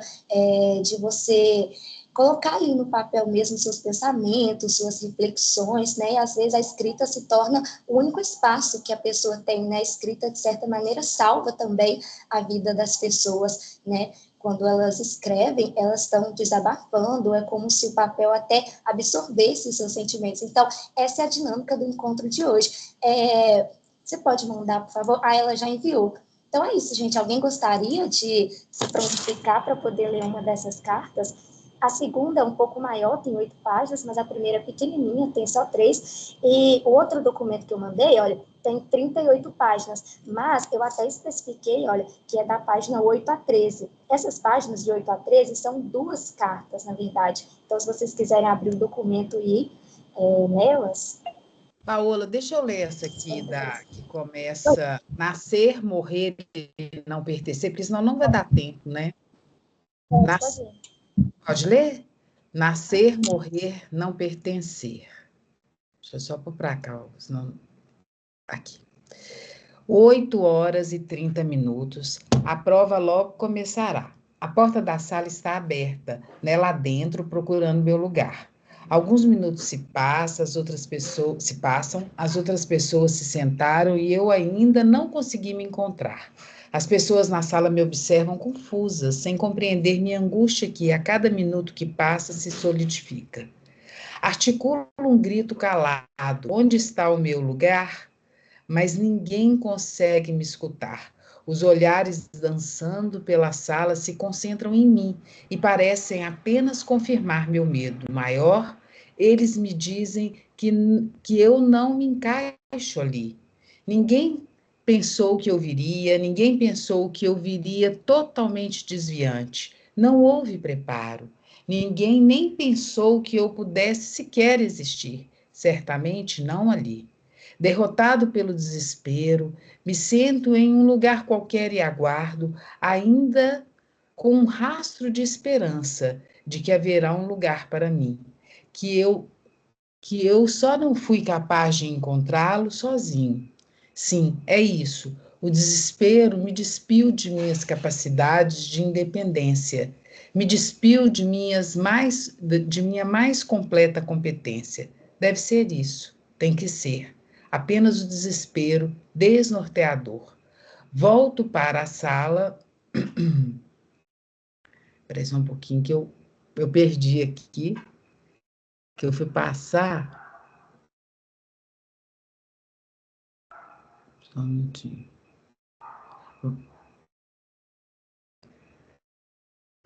Speaker 1: de você colocar ali no papel mesmo seus pensamentos, suas reflexões, né? E às vezes a escrita se torna o único espaço que a pessoa tem, né? A escrita, de certa maneira, salva também a vida das pessoas, né? Quando elas escrevem, elas estão desabafando, é como se o papel até absorvesse os seus sentimentos. Então, essa é a dinâmica do encontro de hoje. Você pode mandar, por favor? Ela já enviou. Então é isso, gente. Alguém gostaria de se prontificar para poder ler uma dessas cartas? A segunda é um pouco maior, tem 8 páginas, mas a primeira é pequenininha, tem só 3. E o outro documento que eu mandei, olha, tem 38 páginas, mas eu até especifiquei, olha, que é da página 8 a 13. Essas páginas de 8 a 13 são 2 cartas, na verdade. Então, se vocês quiserem abrir o documento e ir nelas...
Speaker 4: Paola, deixa eu ler essa aqui, que começa nascer, morrer e não pertencer, porque senão não vai dar tempo, né? Pode ler? Nascer, morrer, não pertencer. Deixa eu só pôr para cá, senão... Aqui. 8h30, a prova logo começará. A porta da sala está aberta, né, lá dentro, procurando meu lugar. Alguns minutos se passam, as outras pessoas se sentaram e eu ainda não consegui me encontrar. As pessoas na sala me observam confusas, sem compreender minha angústia que, a cada minuto que passa, se solidifica. Articulo um grito calado. Onde está o meu lugar? Mas ninguém consegue me escutar. Os olhares dançando pela sala se concentram em mim e parecem apenas confirmar meu medo maior. Eles me dizem que eu não me encaixo ali. Ninguém pensou que eu viria, ninguém pensou que eu viria totalmente desviante. Não houve preparo. Ninguém nem pensou que eu pudesse sequer existir. Certamente não ali. Derrotado pelo desespero, me sento em um lugar qualquer e aguardo, ainda com um rastro de esperança de que haverá um lugar para mim, que eu só não fui capaz de encontrá-lo sozinho. Sim, é isso. O desespero me despiu de minhas capacidades de independência, me despiu de minha mais completa competência. Deve ser isso, tem que ser. Apenas o desespero desnorteador. Volto para a sala. Espera só um pouquinho que eu perdi aqui, que eu fui passar. Só um minutinho.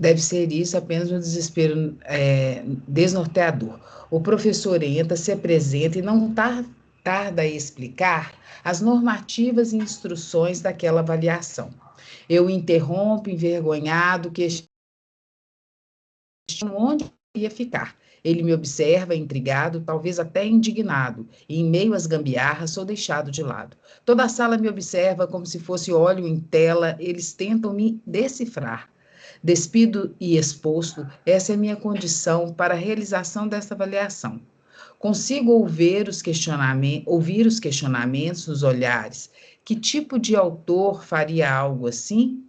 Speaker 4: Deve ser isso, apenas um desespero desnorteador. O professor entra, se apresenta e não tarda a explicar as normativas e instruções daquela avaliação. Eu interrompo, envergonhado, questiono onde ia ficar. Ele me observa, intrigado, talvez até indignado, e em meio às gambiarras sou deixado de lado. Toda a sala me observa como se fosse óleo em tela, eles tentam me decifrar. Despido e exposto, essa é minha condição para a realização dessa avaliação. Consigo ouvir os questionamentos nos olhares. Que tipo de autor faria algo assim?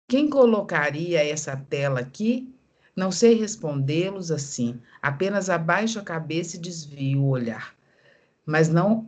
Speaker 4: Quem colocaria essa tela aqui? Não sei respondê-los assim, apenas abaixo a cabeça e desvio o olhar. Mas não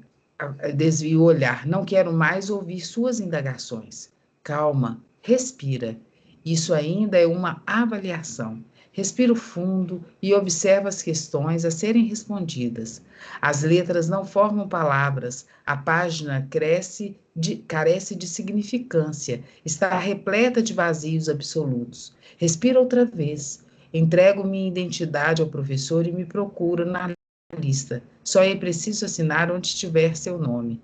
Speaker 4: desvio o olhar, não quero mais ouvir suas indagações. Calma, respira. Isso ainda é uma avaliação. Respiro fundo e observo as questões a serem respondidas. As letras não formam palavras, a página carece de significância, está repleta de vazios absolutos. Respiro outra vez, entrego minha identidade ao professor e me procuro na lista. Só é preciso assinar onde estiver seu nome.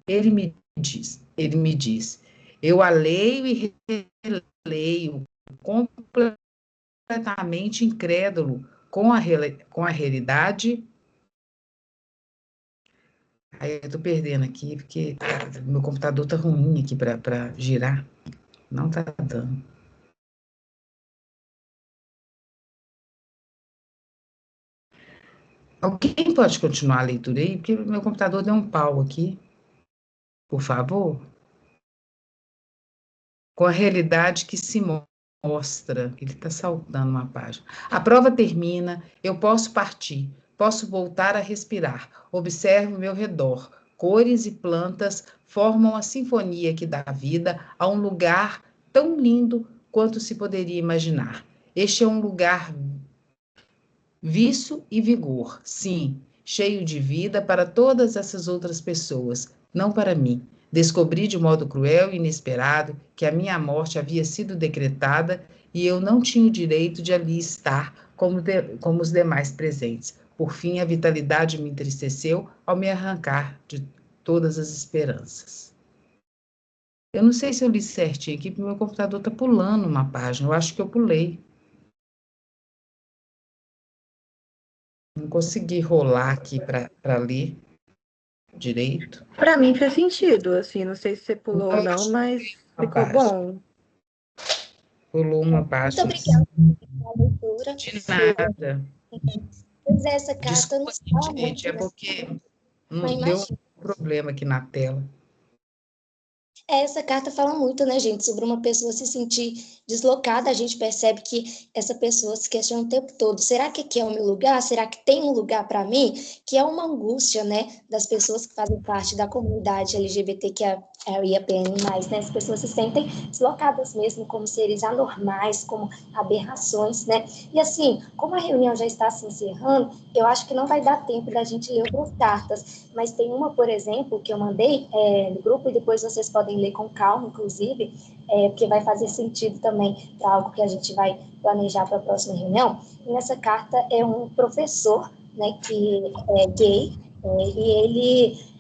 Speaker 4: Ele me diz, eu a leio e releio, completamente incrédulo com a realidade. Aí eu tô perdendo aqui, porque meu computador tá ruim aqui para girar. Não tá dando. Alguém pode continuar a leitura aí? Porque meu computador deu um pau aqui. Por favor. Com a realidade que se mostra. Ele está saltando uma página. A prova termina, eu posso partir, posso voltar a respirar. Observo o meu redor. Cores e plantas formam a sinfonia que dá vida a um lugar tão lindo quanto se poderia imaginar. Este é um lugar vício e vigor, sim, cheio de vida para todas essas outras pessoas, não para mim. Descobri de modo cruel e inesperado que a minha morte havia sido decretada e eu não tinha o direito de ali estar como os demais presentes. Por fim, a vitalidade me entristeceu ao me arrancar de todas as esperanças. Eu não sei se eu li certinho aqui, porque meu computador está pulando uma página. Eu acho que eu pulei. Não consegui rolar aqui para ler direito.
Speaker 3: Para mim fez sentido, assim, não sei se você pulou ou não, mas ficou bom.
Speaker 4: Pulou uma
Speaker 1: Muito
Speaker 4: página.
Speaker 1: obrigada pela leitura.
Speaker 4: De nada.
Speaker 1: Pois é, essa carta nos fala
Speaker 4: Desculpa, gente,
Speaker 1: muito,
Speaker 4: é
Speaker 1: né?
Speaker 4: porque
Speaker 1: Mas
Speaker 4: deu
Speaker 1: imagina.
Speaker 4: um problema aqui na tela.
Speaker 1: Essa carta fala muito, né, gente, sobre uma pessoa se sentir deslocada. A gente percebe que essa pessoa se questiona o tempo todo: será que aqui é o meu lugar? Será que tem um lugar para mim? Que é uma angústia, né, das pessoas que fazem parte da comunidade LGBTQIAPN+, né? As pessoas se sentem deslocadas mesmo, como seres anormais, como aberrações, né? E assim, como a reunião já está se encerrando, eu acho que não vai dar tempo da gente ler outras cartas, mas tem uma, por exemplo, que eu mandei no grupo, e depois vocês podem ler com calma, inclusive, porque vai fazer sentido também para algo que a gente vai planejar para a próxima reunião. E nessa carta é um professor, né, que é gay, e ele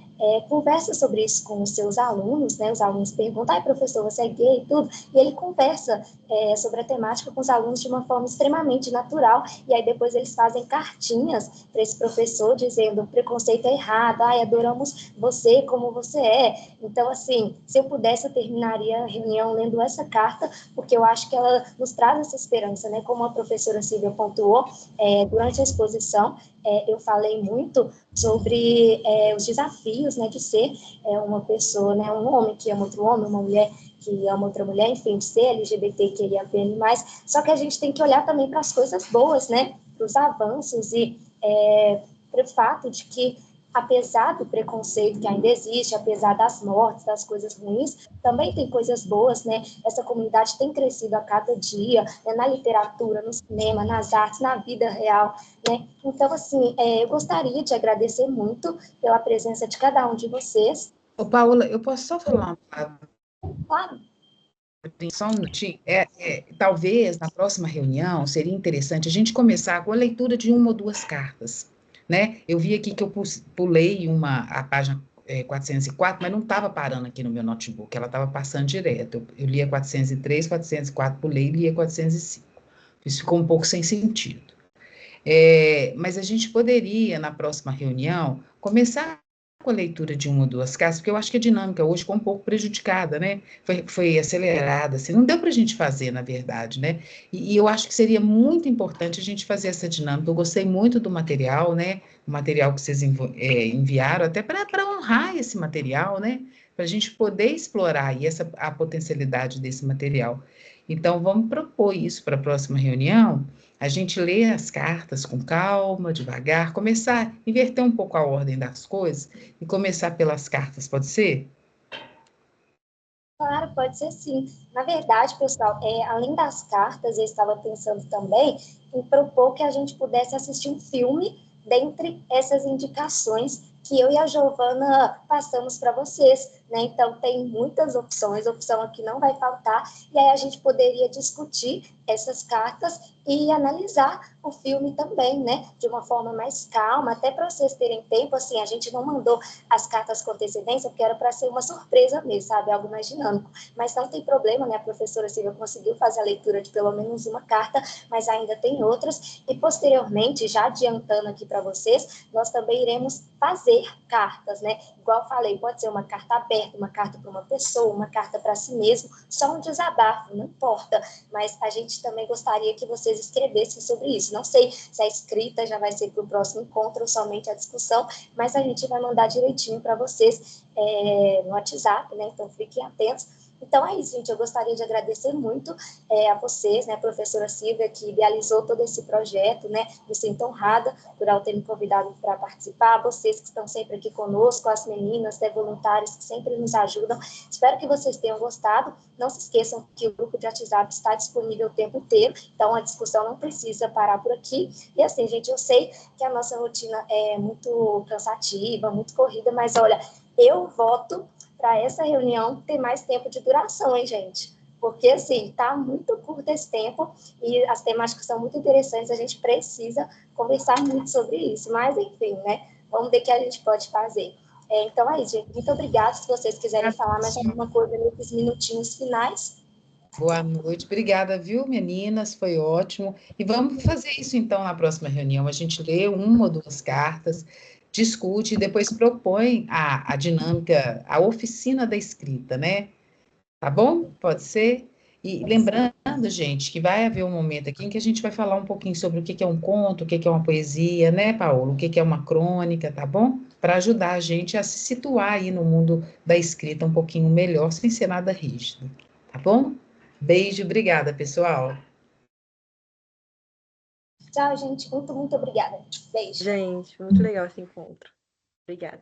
Speaker 1: conversa sobre isso com os seus alunos, né? Os alunos perguntam: ai, professor, você é gay e tudo? E ele conversa sobre a temática com os alunos de uma forma extremamente natural, e aí depois eles fazem cartinhas para esse professor dizendo: o preconceito é errado, ai, adoramos você como você é. Então, assim, se eu pudesse, eu terminaria a reunião lendo essa carta, porque eu acho que ela nos traz essa esperança, né? Como a professora Silvia pontuou, durante a exposição, eu falei muito sobre os desafios, né, de ser uma pessoa, né, um homem que ama outro homem, uma mulher que ama outra mulher, enfim, de ser LGBTQIAPN+, só que a gente tem que olhar também para as coisas boas, né, para os avanços e para o fato de que, apesar do preconceito que ainda existe, apesar das mortes, das coisas ruins, também tem coisas boas, né? Essa comunidade tem crescido a cada dia, né? Na literatura, no cinema, nas artes, na vida real, né? Então, assim, eu gostaria de agradecer muito pela presença de cada um de vocês.
Speaker 4: Ô, Paola, eu posso só falar uma palavra?
Speaker 1: Claro.
Speaker 4: Só um minutinho. Talvez, na próxima reunião, seria interessante a gente começar com a leitura de uma ou duas cartas, né? Eu vi aqui que eu pulei a página 404, mas não estava parando aqui no meu notebook, ela estava passando direto. Eu lia 403, 404, pulei e lia 405. Isso ficou um pouco sem sentido. Mas a gente poderia, na próxima reunião, começar com a leitura de uma ou duas cartas, porque eu acho que a dinâmica hoje ficou um pouco prejudicada, né? Foi acelerada, assim, não deu para a gente fazer, na verdade, né? E eu acho que seria muito importante a gente fazer essa dinâmica. Eu gostei muito do material, né? O material que vocês enviaram, até para honrar esse material, né? Para a gente poder explorar aí a potencialidade desse material. Então, vamos propor isso para a próxima reunião. A gente lê as cartas com calma, devagar, começar a inverter um pouco a ordem das coisas e começar pelas cartas, pode ser?
Speaker 1: Claro, pode ser sim. Na verdade, pessoal, além das cartas, eu estava pensando também em propor que a gente pudesse assistir um filme dentre essas indicações que eu e a Giovana passamos para vocês, né? Então, tem muitas opções, opção aqui não vai faltar, e aí a gente poderia discutir essas cartas e analisar o filme também, né? De uma forma mais calma, até para vocês terem tempo, assim, a gente não mandou as cartas com antecedência, porque era para ser uma surpresa mesmo, sabe? Algo mais dinâmico. Mas não tem problema, né? A professora Silvia conseguiu fazer a leitura de pelo menos uma carta, mas ainda tem outras, e posteriormente, já adiantando aqui para vocês, nós também iremos fazer cartas, né? Igual eu falei, pode ser uma carta aberta, uma carta para uma pessoa, uma carta para si mesmo, só um desabafo, não importa, mas a gente também gostaria que vocês escrevessem sobre isso. Não sei se a escrita já vai ser para o próximo encontro ou somente a discussão, mas a gente vai mandar direitinho para vocês no WhatsApp, né? Então fiquem atentos. Então é isso, gente. Eu gostaria de agradecer muito a vocês, né, a professora Silvia, que idealizou todo esse projeto, né? Me sinto honrada por ela ter me convidado para participar. Vocês que estão sempre aqui conosco, as meninas, né, voluntários que sempre nos ajudam. Espero que vocês tenham gostado. Não se esqueçam que o grupo de WhatsApp está disponível o tempo inteiro, então a discussão não precisa parar por aqui. E assim, gente, eu sei que a nossa rotina é muito cansativa, muito corrida, mas olha, eu voto para essa reunião ter mais tempo de duração, hein, gente? Porque, assim, tá muito curto esse tempo e as temáticas são muito interessantes, a gente precisa conversar muito sobre isso. Mas, enfim, né? Vamos ver o que a gente pode fazer. Então, é isso, gente. Muito obrigada. Se vocês quiserem falar mais alguma coisa nesses minutinhos finais.
Speaker 4: Boa noite, obrigada, viu, meninas? Foi ótimo. E vamos fazer isso então na próxima reunião. A gente lê uma ou duas cartas, discute e depois propõe a dinâmica, a oficina da escrita, né? Tá bom? Pode ser? E lembrando, gente, que vai haver um momento aqui em que a gente vai falar um pouquinho sobre o que é um conto, o que é uma poesia, né, Paulo? O que é uma crônica, tá bom? Para ajudar a gente a se situar aí no mundo da escrita um pouquinho melhor, sem ser nada rígido, tá bom? Beijo, obrigada, pessoal.
Speaker 1: Tchau, gente. Muito, muito obrigada. Beijo.
Speaker 3: Gente, muito legal esse encontro. Obrigada.